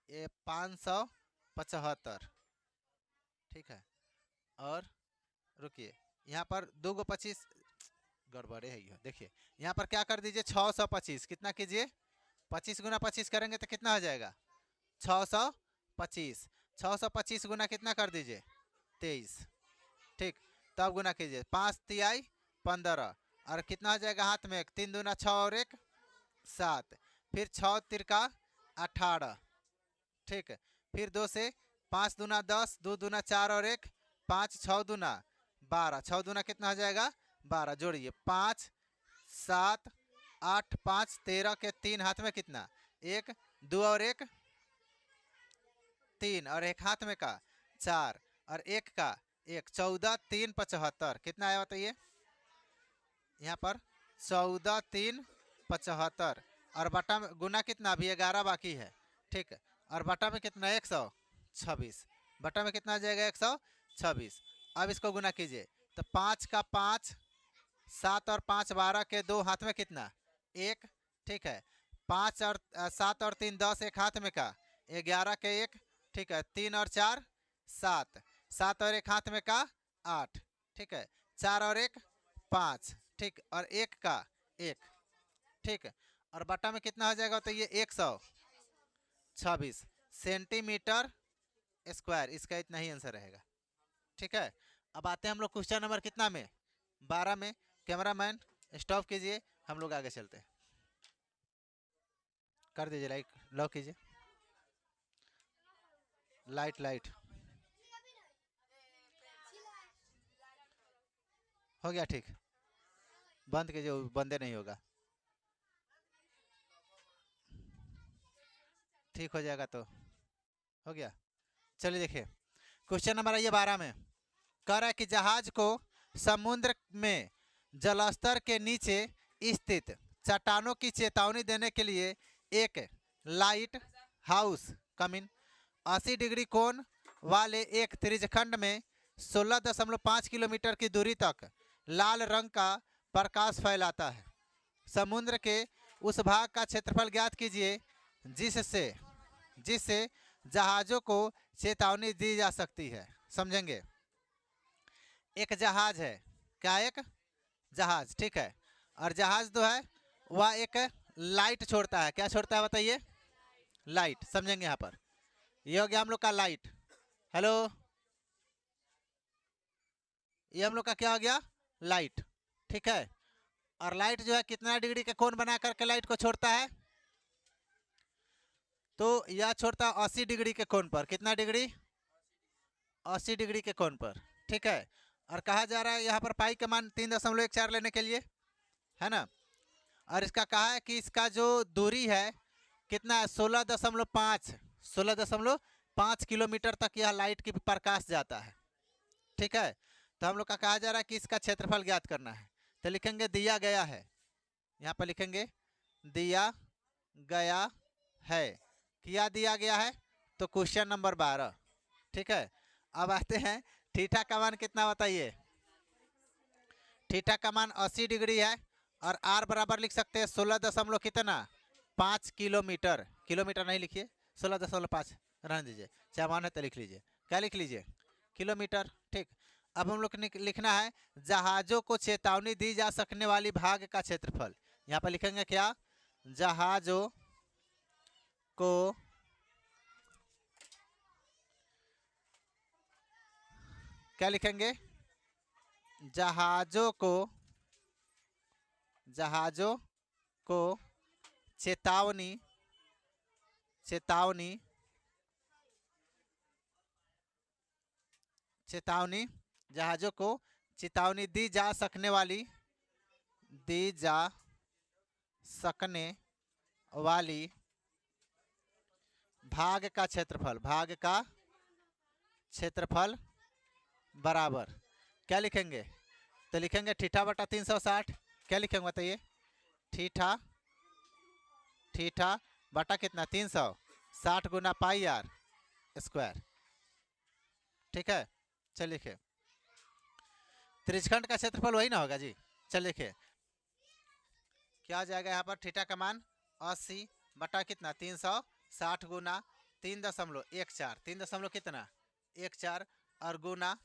ये 575, ठीक है। और रुकिए यहाँ पर 2 को 25 गड़बड़े है ये, देखिए यहाँ पर क्या कर दीजिए 625, कितना कीजिए 25 गुना 25 करेंगे तो कितना हो जाएगा 625, 625 गुना कितना कर दीजिए 23, ठीक। तब गुना कीजिए 5 तिहाई 15, और कितना हो जाएगा हाथ में 3 दूना 6 और 1 7, फिर 6 तिरका 18, ठीक। फिर 2 से 5 दूना 10, 2 दूना 4 और 1 5, 6 दूना 12, 6 दूना कितना हो जाएगा 12, जोड़िए 5 7 8 5 13 के 3, हाथ में कितना 1 2 और 1 3, और एक हाथ में का 4, और 1 का 1 14 3 75, कितना आया बताइए यहाँ पर 14 3 75, और बटा में गुना कितना अभी 11 बाकी है, ठीक। और बटा में कितना 126, बटा में कितना आ जाएगा 126। अब इसको गुना कीजिए, तो 5 का 5, 7 और 5 12 के 2, हाथ में कितना 1, ठीक है। 5 और 7 और 3 10, एक हाथ में का 11 के 1, ठीक है। 3 और 4 7, 7 और एक हाथ में का 8, ठीक है। 4 और 1 5, ठीक, और 1 का 1, ठीक। और बटा में कितना हो जाएगा तो ये 126 सेंटीमीटर स्क्वायर, इसका इतना ही आंसर रहेगा, ठीक है। अब आते हैं हम लोग क्वेश्चन नंबर कितना में 12 में। कैमरामैन स्टॉप कीजिए, हम लोग आगे चलते हैं, कर दीजिए लाइट लॉक कीजिए, लाइट हो गया, ठीक। बंद कीजिए, बंदे नहीं होगा, ठीक हो जाएगा तो हो गया। चलिए देखिए क्वेश्चन नंबर आइए 12 में, कह रहा है कि जहाज को समुद्र में जलस्तर के नीचे स्थित चट्टानों की चेतावनी देने के लिए एक लाइट हाउस कमिन 80 डिग्री कोण वाले एक त्रिज्यखंड में 16.5 किलोमीटर की दूरी तक लाल रंग का प्रकाश फैलाता है। समुद्र के उस भाग का क्षेत्रफल ज्ञात कीजिए जिससे जिससे जहाज़ों को चेतावनी दी जा सकती है। समझेंगे? एक जहाज है, क्या एक जहाज, ठीक है, और जहाज जो है वह एक लाइट छोड़ता है। क्या छोड़ता है बताइए? लाइट। समझेंगे? यहाँ पर ये हो गया हम लोग का लाइट। हेलो, ये हम लोग का क्या हो गया? लाइट, ठीक है। और लाइट जो है कितना डिग्री के कोण बना करके लाइट को छोड़ता है? तो यह छोड़ता है 80 डिग्री के कोण पर। कितना डिग्री? 80 डिग्री के कोण पर, ठीक है। और कहा जा रहा है यहाँ पर पाई का मान 3.14 लेने के लिए, है ना। और इसका कहा है कि इसका जो दूरी है कितना है? 16.5 किलोमीटर तक यह लाइट की प्रकाश जाता है, ठीक है। तो हम लोग का कहा जा रहा है कि इसका क्षेत्रफल ज्ञात करना है। तो लिखेंगे दिया गया है, यहाँ पर लिखेंगे दिया गया है। क्या दिया गया है? तो क्वेश्चन नंबर 12, ठीक है। अब आते हैं थीटा का मान कितना बताइए? थीटा का मान 80 डिग्री है और आर बराबर लिख सकते हैं 16 दशमलव कितना? 5 किलोमीटर। किलोमीटर नहीं लिखिए, 16.5 रहने दीजिए, चाहे मान है तो लिख लीजिए। क्या लिख लीजिए? किलोमीटर, ठीक। अब हम लोग लिखना है जहाज़ों को चेतावनी दी जा सकने वाली भाग का क्षेत्रफल। यहाँ पर लिखेंगे क्या? जहाज़ों को क्या लिखेंगे? जहाज़ों को चेतावनी जहाज़ों को चेतावनी दी जा सकने वाली भाग का क्षेत्रफल बराबर क्या लिखेंगे? तो लिखेंगे थीटा बटा 360। क्या लिखेंगे बताइए? थीटा बटा कितना? 360 गुना पाई आर स्क्वायर, ठीक है। चलिए लिखिए, त्रिज्यखंड का क्षेत्रफल वही ना होगा जी। चलिए लिखिए क्या आ जाएगा यहाँ पर? थीटा का मान 80 बटा कितना? 360 गुना 3.14, 3 कितना? 14 और गुना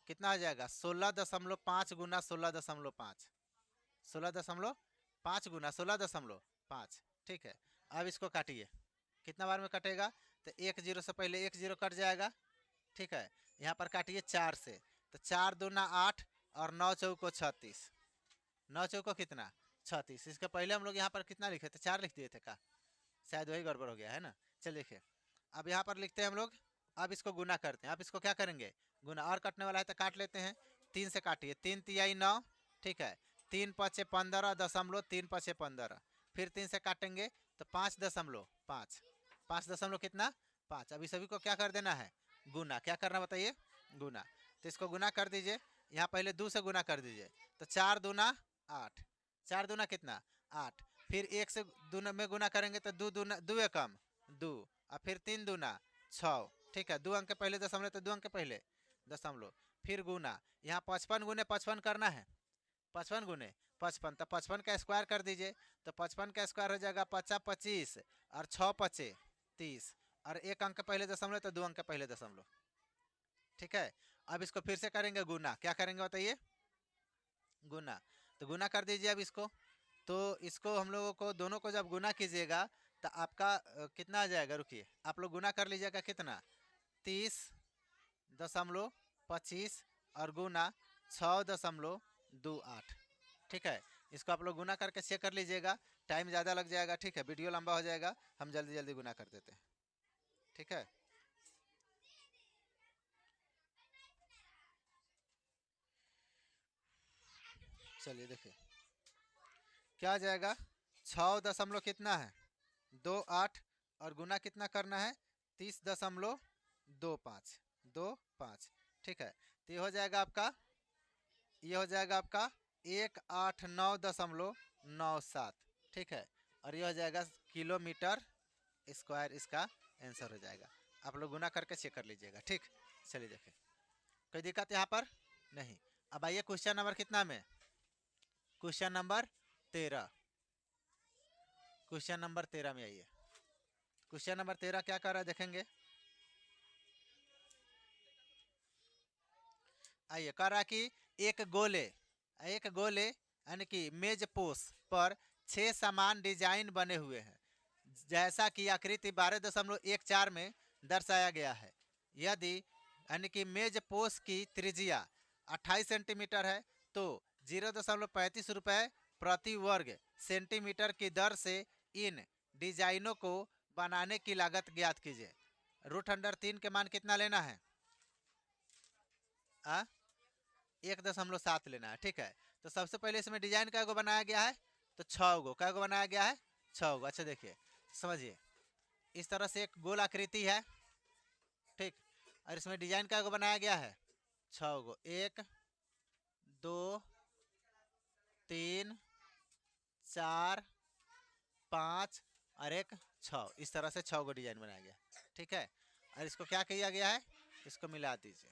कितना आ जाएगा? 16.5 गुना 16.5, 16.5 गुना 16.5, ठीक है। अब इसको काटिए, कितना बार में कटेगा? तो एक जीरो से पहले एक जीरो कट जाएगा, ठीक है। यहाँ पर काटिए 4 से, तो 4 दूना 8 और 9 चौको 36, 9 चौको कितना? 36। इसके पहले हम लोग यहाँ पर कितना लिखे थे? 4 लिख दिए थे का? शायद वही गड़बड़ हो गया है ना। चलिए लिखिए, अब यहाँ पर लिखते हैं हम लोग। अब इसको गुना करते हैं। अब इसको क्या करेंगे? गुना। और कटने वाला है तो काट लेते हैं। 3 से काटिए, 3 तिहाई 9, ठीक है। 3 पचे 15 दशमलव 3 पचे 15, फिर 3 से काटेंगे तो 5.5, 5 दशमलव कितना? 5। अभी सभी को क्या कर देना है? गुना। क्या करना बताइए? गुना। तो इसको गुना कर दीजिए। यहाँ पहले 2 से गुना कर दीजिए, तो 4 दूना 8, 4 दूना कितना? 8। फिर 1 से में गुना करेंगे तो 2 दूना 2 एकम 2, और फिर 3 दूना 6, ठीक है। 2 अंक के पहले दशमलव तो 2 अंक के पहले दशमलव, फिर गुना। यहाँ 55 गुने 55 करना है, 55 गुने 55, तो 55 का स्क्वायर कर दीजिए। तो 55 का स्क्वायर हो जाएगा 50 25 और 6 पचे 30, और 1 अंक पहले दशमलव तो 2 अंक पहले दशमलव, ठीक है। अब इसको फिर से करेंगे गुना। क्या करेंगे बताइए? गुना। तो गुना कर दीजिए अब इसको। तो इसको हम लोगों को दोनों को जब गुना कीजिएगा तो आपका कितना आ जाएगा? रुकिए, आप लोग गुना कर लीजिएगा कितना? 30.25 और गुना 6.28, ठीक है। इसको आप लोग गुना करके चेक कर लीजिएगा, टाइम ज़्यादा लग जाएगा, ठीक है। वीडियो लंबा हो जाएगा, हम जल्दी जल्दी गुना कर देते हैं, ठीक है। चलिए देखिए क्या आ जाएगा? 6 दशमलव कितना है? 28, और गुना कितना करना है? 30.25, ठीक है। तो ये हो जाएगा आपका 189.97, ठीक है। और ये हो जाएगा किलोमीटर स्क्वायर, इसका आंसर हो जाएगा। आप लोग गुना करके चेक कर लीजिएगा, ठीक। चलिए देखिए, कोई दिक्कत यहाँ पर नहीं। अब आइए क्वेश्चन नंबर कितना में? क्वेश्चन नंबर 13, क्वेश्चन नंबर 13 में आइए। क्वेश्चन नंबर 13 क्या कर रहा है देखेंगे। आइए, कह रहा है कि एक गोले यानी कि मेज पोस पर 6 समान डिजाइन बने हुए हैं, जैसा कि आकृति 12.14 में दर्शाया गया है। यदि यानी कि मेज पोस की त्रिज्या 28 सेंटीमीटर है तो 0.35 रुपये प्रति वर्ग सेंटीमीटर की दर से इन डिजाइनों को बनाने की लागत ज्ञात कीजिए। √3 के मान कितना लेना है? 1.7 लेना है। ठीक है, तो सबसे पहले इसमें डिजाइन क्या बनाया गया है? तो 6 गो। क्या बनाया गया है? 6 गो। अच्छा देखिए, समझिए, इस तरह से एक गोल आकृति है, ठीक, और इसमें डिजाइन क्या बनाया गया है? 6 गो। 1 2 3 4 5 और एक 6, इस तरह से 6 गो डिजाइन बनाया गया। ठीक है, और इसको क्या किया गया है? इसको मिला दीजिए।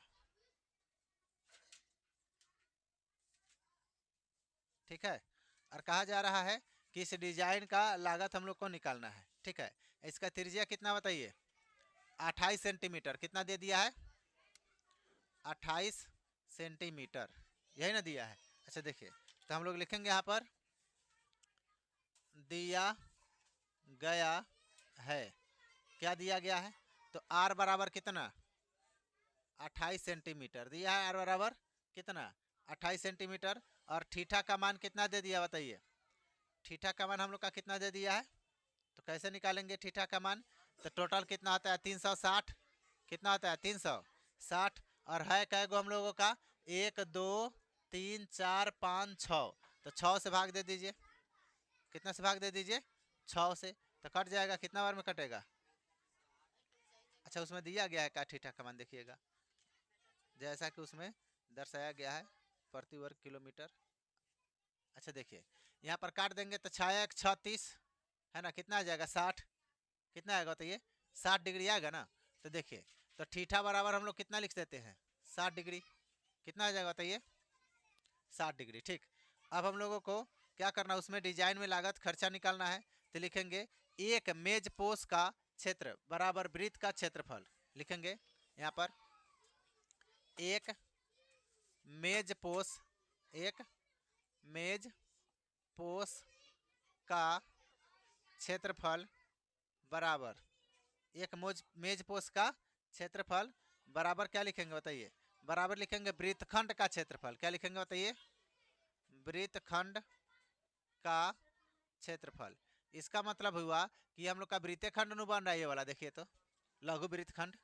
ठीक है, और कहा जा रहा है कि इस डिजाइन का लागत हम लोग को निकालना है। ठीक है, इसका त्रिज्या कितना बताइए? 28 सेंटीमीटर। कितना दे दिया है? 28 सेंटीमीटर, यही ना दिया है। अच्छा देखिए, तो हम लोग लिखेंगे यहाँ पर दिया गया है। क्या दिया गया है? तो आर बराबर कितना? 28 सेंटीमीटर दिया है। आर बराबर कितना? 28 सेंटीमीटर। और थीटा का मान कितना दे दिया बताइए? थीटा का मान हम लोग का कितना दे दिया है? तो कैसे निकालेंगे थीटा का मान? तो टोटल कितना होता है? 360। कितना होता है? 360। और है कै गो हम लोगों का? 1 2 3 4 5 6। तो 6 से भाग दे दीजिए। कितना से भाग दे दीजिए? 6 से। तो कट जाएगा, कितना बार में कटेगा? अच्छा, उसमें दिया गया है क्या थीटा का मान? देखिएगा, जैसा कि उसमें दर्शाया गया है प्रति वर्ग किलोमीटर। अच्छा देखिए, यहाँ पर काट देंगे तो 6 1 36 है ना, कितना आ जाएगा? 60। कितना आएगा बताइए? 60 डिग्री आएगा ना। तो देखिए, तो थीटा बराबर हम लोग कितना लिख देते हैं? 60 डिग्री। कितना आ जाएगा बताइए? 60 डिग्री। ठीक, अब हम लोगों को क्या करना है? उसमें डिजाइन में लागत खर्चा निकालना है। तो लिखेंगे एक मेज पोस का क्षेत्र बराबर वृत्त का क्षेत्रफल। लिखेंगे यहाँ पर एक मेज पोस, एक मेज पोस का क्षेत्रफल बराबर, एक मेज पोस का क्षेत्रफल बराबर क्या लिखेंगे बताइए? बराबर लिखेंगे वृत्तखंड का क्षेत्रफल। क्या लिखेंगे बताइए? वृत्तखंड का क्षेत्रफल। इसका मतलब हुआ कि हम लोग का वृत्तखंड नु बन रहा है ये वाला। देखिए तो लघु वृत्तखंड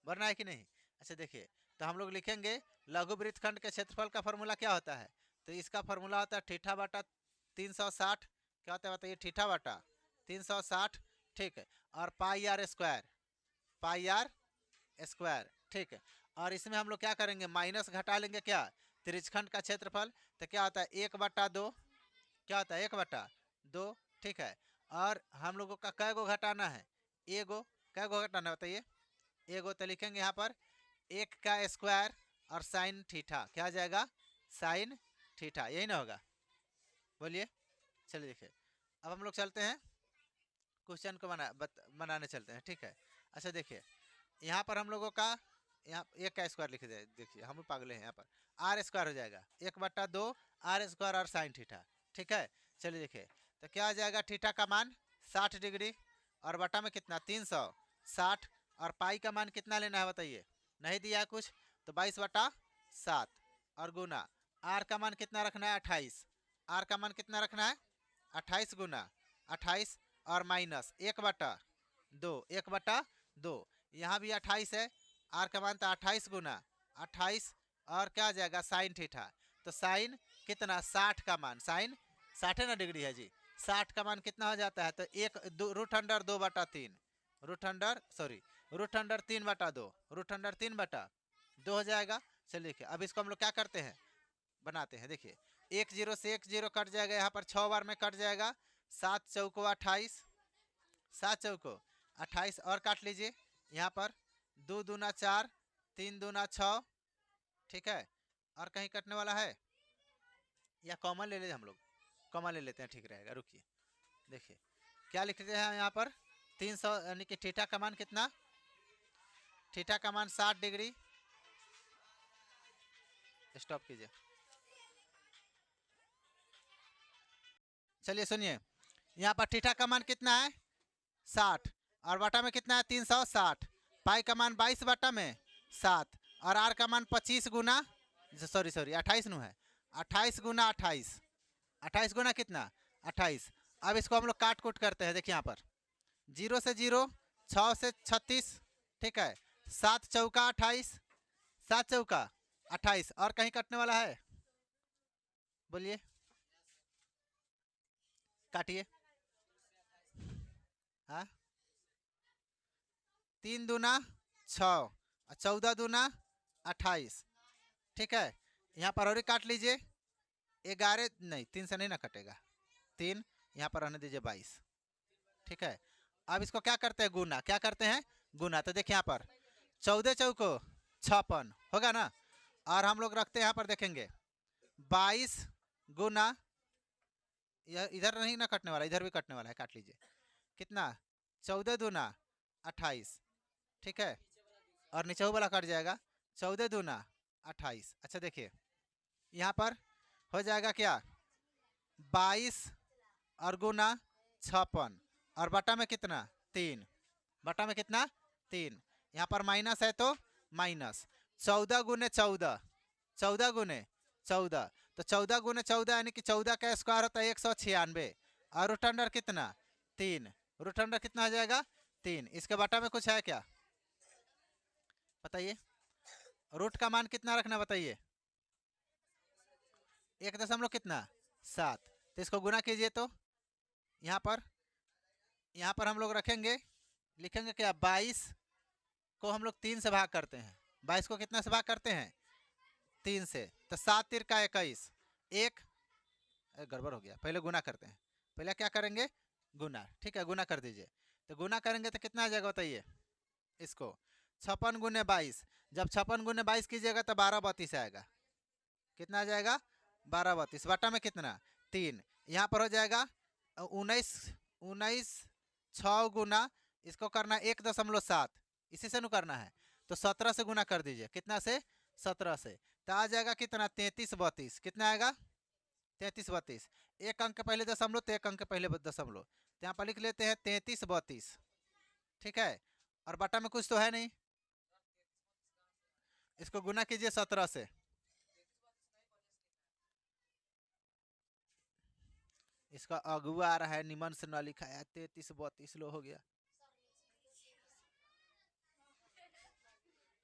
बन रहा है कि नहीं? अच्छा देखिए, तो हम लोग लिखेंगे लघु वृत्तखंड के क्षेत्रफल का फॉर्मूला क्या होता है? तो इसका फॉर्मूला होता है थीटा बटा 360। क्या होता है बताइए? थीटा बटा 360। ठीक है, और pi r square, pi r square. ठीक है, और इसमें हम लोग क्या करेंगे? माइनस घटा लेंगे क्या? त्रिज्यखंड का क्षेत्रफल। तो क्या होता है? 1/2। क्या होता है? 1/2। ठीक है, और हम लोगों का कै गो घटाना है? एगो। कै गो घटाना है बताइए? एगो। तो लिखेंगे यहाँ पर 1 का स्क्वायर और साइन थीटा। क्या आ जाएगा? Sine theta. यही ना होगा? बोलिए। चलिए देखिए, अब हम लोग चलते हैं क्वेश्चन को बनाने चलते हैं। ठीक है, अच्छा देखिए, यहाँ पर हम लोगों का यहाँ 1 का स्क्वायर लिख जाए। देखिए हम पागले हैं, यहाँ पर आर स्क्वायर हो जाएगा 1/2 आर स्क्वायर और साइन थीटा। ठीक है, चलिए देखिए, तो क्या आ जाएगा? थीटा का मान 60 डिग्री और बटा में कितना? 360। और पाई का मान कितना लेना है बताइए? नहीं दिया है कुछ, तो 22/7 और गुना आर का मान कितना रखना है? 28। आर का मान कितना रखना है? 28 गुना 28 और माइनस 1/2। 1/2, यहाँ भी 28 है। आर का मान था 28 गुना 28 और क्या आ जाएगा? Sine theta. तो साइन कितना? 60 का मान, साइन 60 है ना डिग्री है जी। 60 का मान कितना हो जाता है? तो √2/3, √3/2 हो जाएगा। चलिए देखिए, अब इसको हम लोग क्या करते हैं? बनाते हैं। देखिए, 1 0 से 1 0 कट जाएगा, यहाँ पर 6 बार में कट जाएगा। 7 चौको 28, 7 चौको 28 और काट लीजिए। यहाँ पर 2 दूना 4, 3 दूना 6। ठीक है, और कहीं कटने वाला है? या कॉमन ले लेते हम लोग, कॉमन ले लेते हैं, ठीक रहेगा। रुकिए देखिए क्या लिखते हैं यहाँ पर 300 यानी कि थीटा का मान कितना, थीटा का मान 60 डिग्री। स्टॉप कीजिए। चलिए सुनिए, यहाँ पर थीटा का मान कितना है 60 और बटा में कितना है 360, पाई का मान 22 बटा में 7 और आर का मान 25 गुना सॉरी 28 नु है, 28 गुना 28, 28 गुना कितना 28। अब इसको हम लोग काट कूट करते हैं। देखिए यहाँ पर 0 से 0, 6 से 36, ठीक है, 7 चौका 28, 7 चौका 28 और कहीं कटने वाला है, बोलिए काटिए। हाँ 3 दूना 6 और 14 दूना 28, ठीक है। यहाँ पर और ही काट लीजिए 11, नहीं 3 से नहीं ना कटेगा, 3 यहाँ पर रहने दीजिए 22, ठीक है। अब इसको क्या करते हैं गुना, क्या करते हैं गुना। तो देखिए यहाँ पर 14 चौको 56 होगा ना, और हम लोग रखते हैं यहाँ पर देखेंगे 22 गुना, इधर नहीं ना कटने वाला, इधर भी कटने वाला है, काट लीजिए कितना 14 दूना 28, ठीक है, और नीचे वाला कट जाएगा 14 दूना 28। अच्छा देखिए यहाँ पर हो जाएगा क्या 22 और गुना 56 और बटा में कितना 3, बटा में कितना 3, यहाँ पर माइनस है तो माइनस 14 गुने 14, 14 गुने 14, तो 14 गुने 14 यानी कि 14 का स्क्वायर होता है 196 और रूट अंडर कितना 3, रूट अंडर कितना हो जाएगा 3। इसके बटा में कुछ है क्या बताइए, रूट का मान कितना रखना बताइए, 1 दशमलव कितना 7, तो इसको गुना कीजिए। तो यहाँ पर हम लोग रखेंगे, लिखेंगे क्या 22 को हम लोग 3 से भाग करते हैं, 22 को कितना से भाग करते हैं 3 से, तो 7 3 का 21, एक गड़बड़ हो गया, पहले गुना करते हैं, पहले क्या करेंगे गुना, ठीक है, गुना कर दीजिए। तो गुना करेंगे तो कितना आ जाएगा बताइए, इसको 56 गुने 22, जब 56 गुने 22 कीजिएगा तो 12 32 आएगा, कितना आ जाएगा 12 32, बटा में कितना 3, यहाँ पर हो जाएगा 19, 19 6 गुना इसको करना 1.7, इसी से नु करना है, तो 17 से गुना कर दीजिए, कितना से 17 से, तो आ जाएगा कितना 33 32, कितना आएगा 33 32, एक अंक के पहले दशमलव तो एक अंक के पहले दशमलव, तो यहाँ पर लिख लेते हैं 33 32, ठीक है, और बटा में कुछ तो है नहीं, इसको गुना कीजिए 17 से, इसका अगुआ आ रहा है निमन से न लिखा है 33 32 लो हो गया,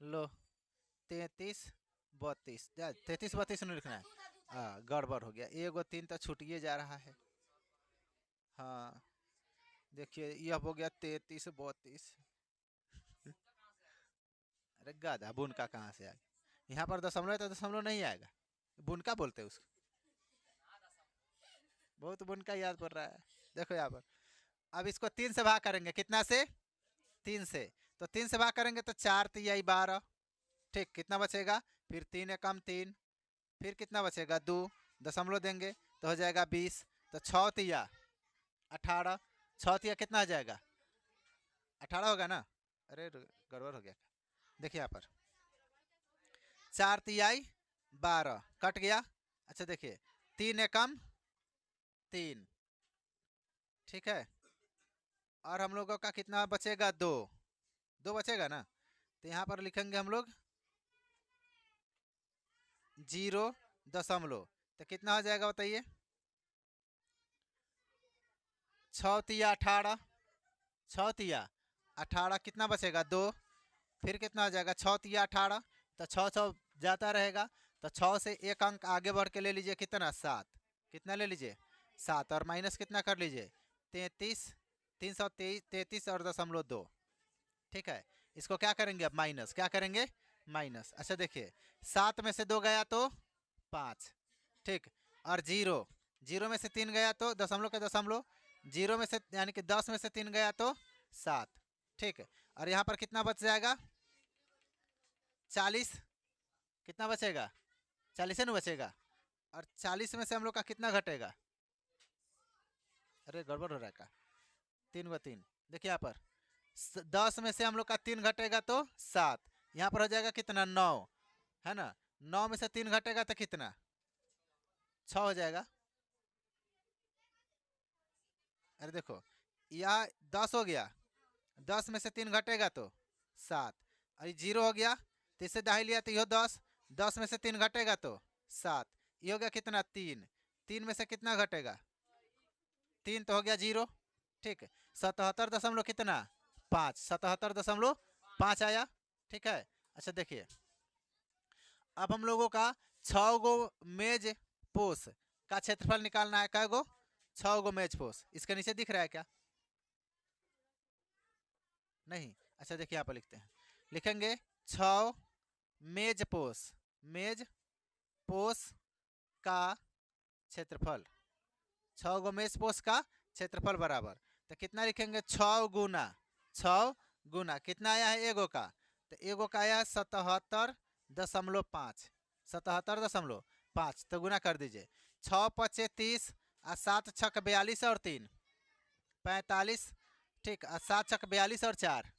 लो 33 32, 33 32 नहीं लिखना है, हाँ गड़बड़ हो गया, एगो 3 तो छूटिए जा रहा है। हाँ देखिए यह हो गया 33 32, अरे गाधा बुनका कहाँ से आ गया, यहाँ पर दशमलव है तो दशमलव नहीं आएगा, बुनका बोलते हैं उसको, बहुत बुनका याद पड़ रहा है। देखो यहाँ पर अब इसको 3 से भाग करेंगे, कितना से 3 से, तो 3 से भाग करेंगे तो 4 3 12, ठीक, कितना बचेगा फिर 3 एकम 3, फिर कितना बचेगा 2, दशमलव देंगे तो हो जाएगा 20, तो 6 तिया 18, 6 तिया कितना हो जाएगा 18 होगा ना, अरे गड़बड़ हो गया, देखिए यहाँ पर 4 तियाई 12 कट गया। अच्छा देखिए 3 एकम 3, ठीक है, और हम लोगों का कितना बचेगा 2, 2 बचेगा ना, तो यहाँ पर लिखेंगे हम लोग 0 दशमलव, तो कितना हो जाएगा बताइए 6 तिया 18, 6 तिया 18 कितना बचेगा 2, फिर कितना हो जाएगा 6 तिया 18, तो 6 6 जाता रहेगा, तो 6 से एक अंक आगे बढ़ के ले लीजिए कितना 7, कितना ले लीजिए 7, और माइनस कितना कर लीजिए 33, 333 और दशमलव 2, ठीक है। इसको क्या करेंगे अब माइनस, क्या करेंगे माइनस। अच्छा देखिए 7 में से 2 गया तो 5, ठीक, और 0, 0 में से 3 गया तो दशमलव के दशमलव, 0 में से यानी कि 10 में से 3 गया तो 7, ठीक है, और यहाँ पर कितना बच जाएगा 40, कितना बचेगा 40 न बचेगा, और 40 में से हम लोग का कितना घटेगा? अरे गड़बड़ हो रहा है क्या? 3 व 3, देखिए यहाँ पर 10 में से हम लोग का 3 घटेगा तो 7, यहाँ पर हो जाएगा कितना? 9, है ना। 9 में से 3 घटेगा तो कितना? 6 हो जाएगा। अरे देखो, यह 10 हो गया, 10 में से 3 घटेगा तो 7, और ये 0 हो गया तो इससे दहाई लिया तो यो 10, 10 में से 3 घटेगा तो 7, ये हो गया कितना? 3, 3 में से कितना घटेगा? 3 तो हो गया 0, ठीक है। 77 दशमलव कितना? 5, 77.5 आया, ठीक है। अच्छा देखिए, अब हम लोगों का 6 गो मेज पोस का क्षेत्रफल निकालना है। कै गो? 6 गो मेज पोस। इसके नीचे दिख रहा है क्या? नहीं। अच्छा देखिए यहाँ पर लिखते हैं, लिखेंगे 6 मेज पोस, मेज पोस का क्षेत्रफल, 6 गो मेज पोस का क्षेत्रफल बराबर, तो कितना लिखेंगे? 6 गुना 6 गुना कितना आया है एगो का? तो एगो का आया 77.5, 77.5, तो गुना कर दीजिए। 6 पचे 30 और 7 छक 42 और 3 45, ठीक। और 7 छक 42 और 4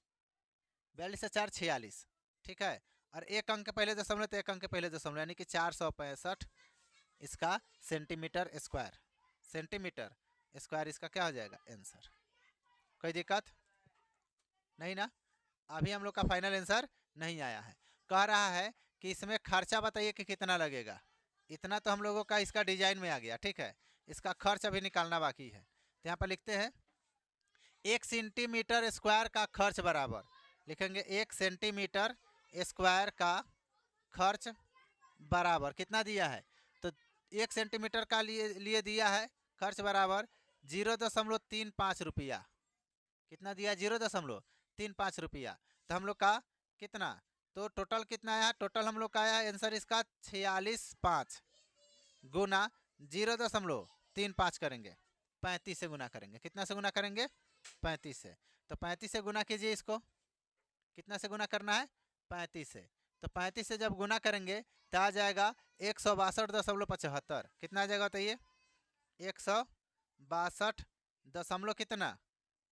42 और 4 46, ठीक है। और एक अंक के पहले दशमलव तो एक अंक के पहले दशमलव, यानी कि 465 इसका सेंटीमीटर स्क्वायर, सेंटीमीटर स्क्वायर इसका क्या हो जाएगा? आंसर। कोई दिक्कत नहीं ना? अभी हम लोग का फाइनल आंसर नहीं आया है। कह रहा है कि इसमें खर्चा बताइए कि कितना लगेगा। इतना तो हम लोगों का इसका डिजाइन में आ गया, ठीक है। इसका खर्च अभी निकालना बाकी है। तो यहाँ पर लिखते हैं 1 सेंटीमीटर स्क्वायर का खर्च बराबर, लिखेंगे 1 सेंटीमीटर स्क्वायर का खर्च बराबर कितना दिया है? तो 1 सेंटीमीटर का लिए दिया है खर्च बराबर 0.35 रुपया। कितना दिया? 0.35 रुपया। तो हम लोग का कितना? तो टोटल कितना आया? टोटल हम लोग का आया आंसर इसका 46.5 गुना 0.35 करेंगे, 35 से गुना करेंगे। कितना से गुना करेंगे? 35 से। तो 35 से गुना कीजिए इसको। कितना से गुना करना है? 35 से। तो 35 से जब गुना करेंगे तो आ जाएगा 162.75। कितना आ जाएगा बताइए? 162 दशमलव कितना?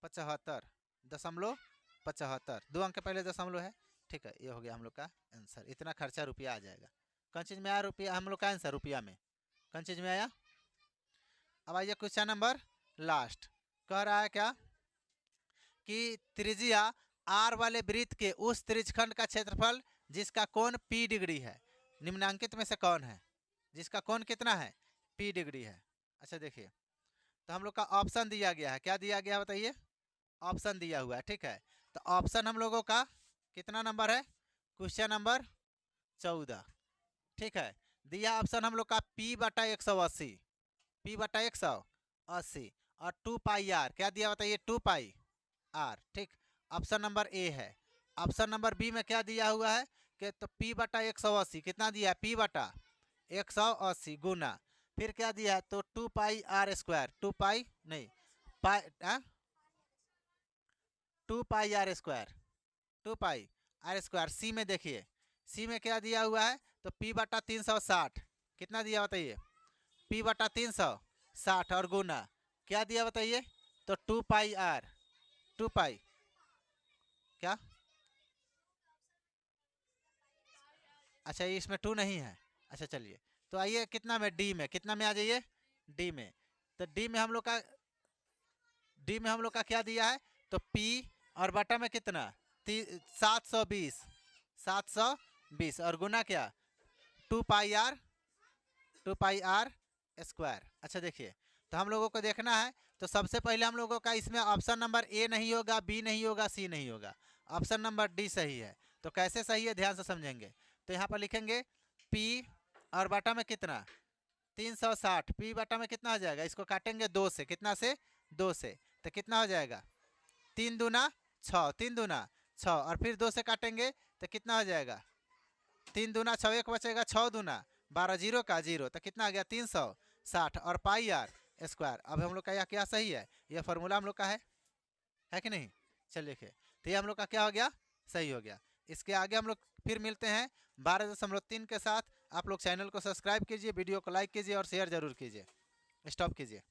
75.75, 2 अंक के पहले दशमलव है, ठीक है। ये हो गया हम लोग का आंसर। इतना खर्चा रुपया आ जाएगा। कौन चीज़ में आया रुपया? हम लोग का आंसर रुपया में कौन चीज़ में आया? अब आइए क्वेश्चन नंबर लास्ट। कह रहा है क्या कि त्रिज्या आर वाले वृत्त के उस त्रिज्यखंड का क्षेत्रफल जिसका कोण P डिग्री है, निम्नांकित में से कौन है? जिसका कोण कितना है? P डिग्री है। अच्छा देखिए, तो हम लोग का ऑप्शन दिया गया है। क्या दिया गया है बताइए? ऑप्शन दिया हुआ है, ठीक है। तो ऑप्शन हम लोगों का कितना नंबर है? क्वेश्चन नंबर 14, ठीक है। दिया ऑप्शन हम लोग का P/180, P/180 और 2 पाई आर। क्या दिया बताइए? 2 पाई आर, ठीक। ऑप्शन नंबर ए है। ऑप्शन नंबर बी में क्या दिया हुआ है कि तो P/180 कितना दिया है? P/180 गुना, फिर क्या दिया है? तो 2 पाई आर स्क्वायर, 2 पाई नहीं pi 2 pi r square, 2 pi r square. C में देखिए, सी में क्या दिया हुआ है? तो P/360 कितना दिया बताइए? P/360 और गुना क्या दिया बताइए? तो 2 पाई आर, 2 पाई क्या? अच्छा इसमें 2 नहीं है। अच्छा चलिए, तो आइए कितना में? डी में। कितना में आ जाइए? डी में। तो डी में हम लोग का, डी में हम लोग का क्या दिया है? तो P और बटा में कितना? 720, 720 और गुना क्या? 2 pi are, 2 pi r square. अच्छा देखिए, तो हम लोगों को देखना है। तो सबसे पहले हम लोगों का इसमें ऑप्शन नंबर ए नहीं होगा, बी नहीं होगा, सी नहीं होगा, ऑप्शन नंबर डी सही है। तो कैसे सही है ध्यान से समझेंगे। तो यहाँ पर लिखेंगे P और बटा में कितना? 360। P बटा में कितना हो जाएगा? इसको काटेंगे 2 से। कितना से? 2 से। तो कितना हो जाएगा? 3 दूना 6, 3 दूना 6 और फिर 2 से काटेंगे तो कितना हो जाएगा? 3 दूना 6, एक बचेगा 6 दूना 12, 0 का 0, तो कितना आ गया? 360 और पाई आर स्क्वायर। अब हम लोग का यह क्या सही है? यह फॉर्मूला हम लोग का है कि नहीं? चलिए देखिए, तो ये हम लोग का क्या हो गया? सही हो गया। इसके आगे हम लोग फिर मिलते हैं 12.3 के साथ। आप लोग चैनल को सब्सक्राइब कीजिए, वीडियो को लाइक कीजिए और शेयर जरूर कीजिए। स्टॉप कीजिए।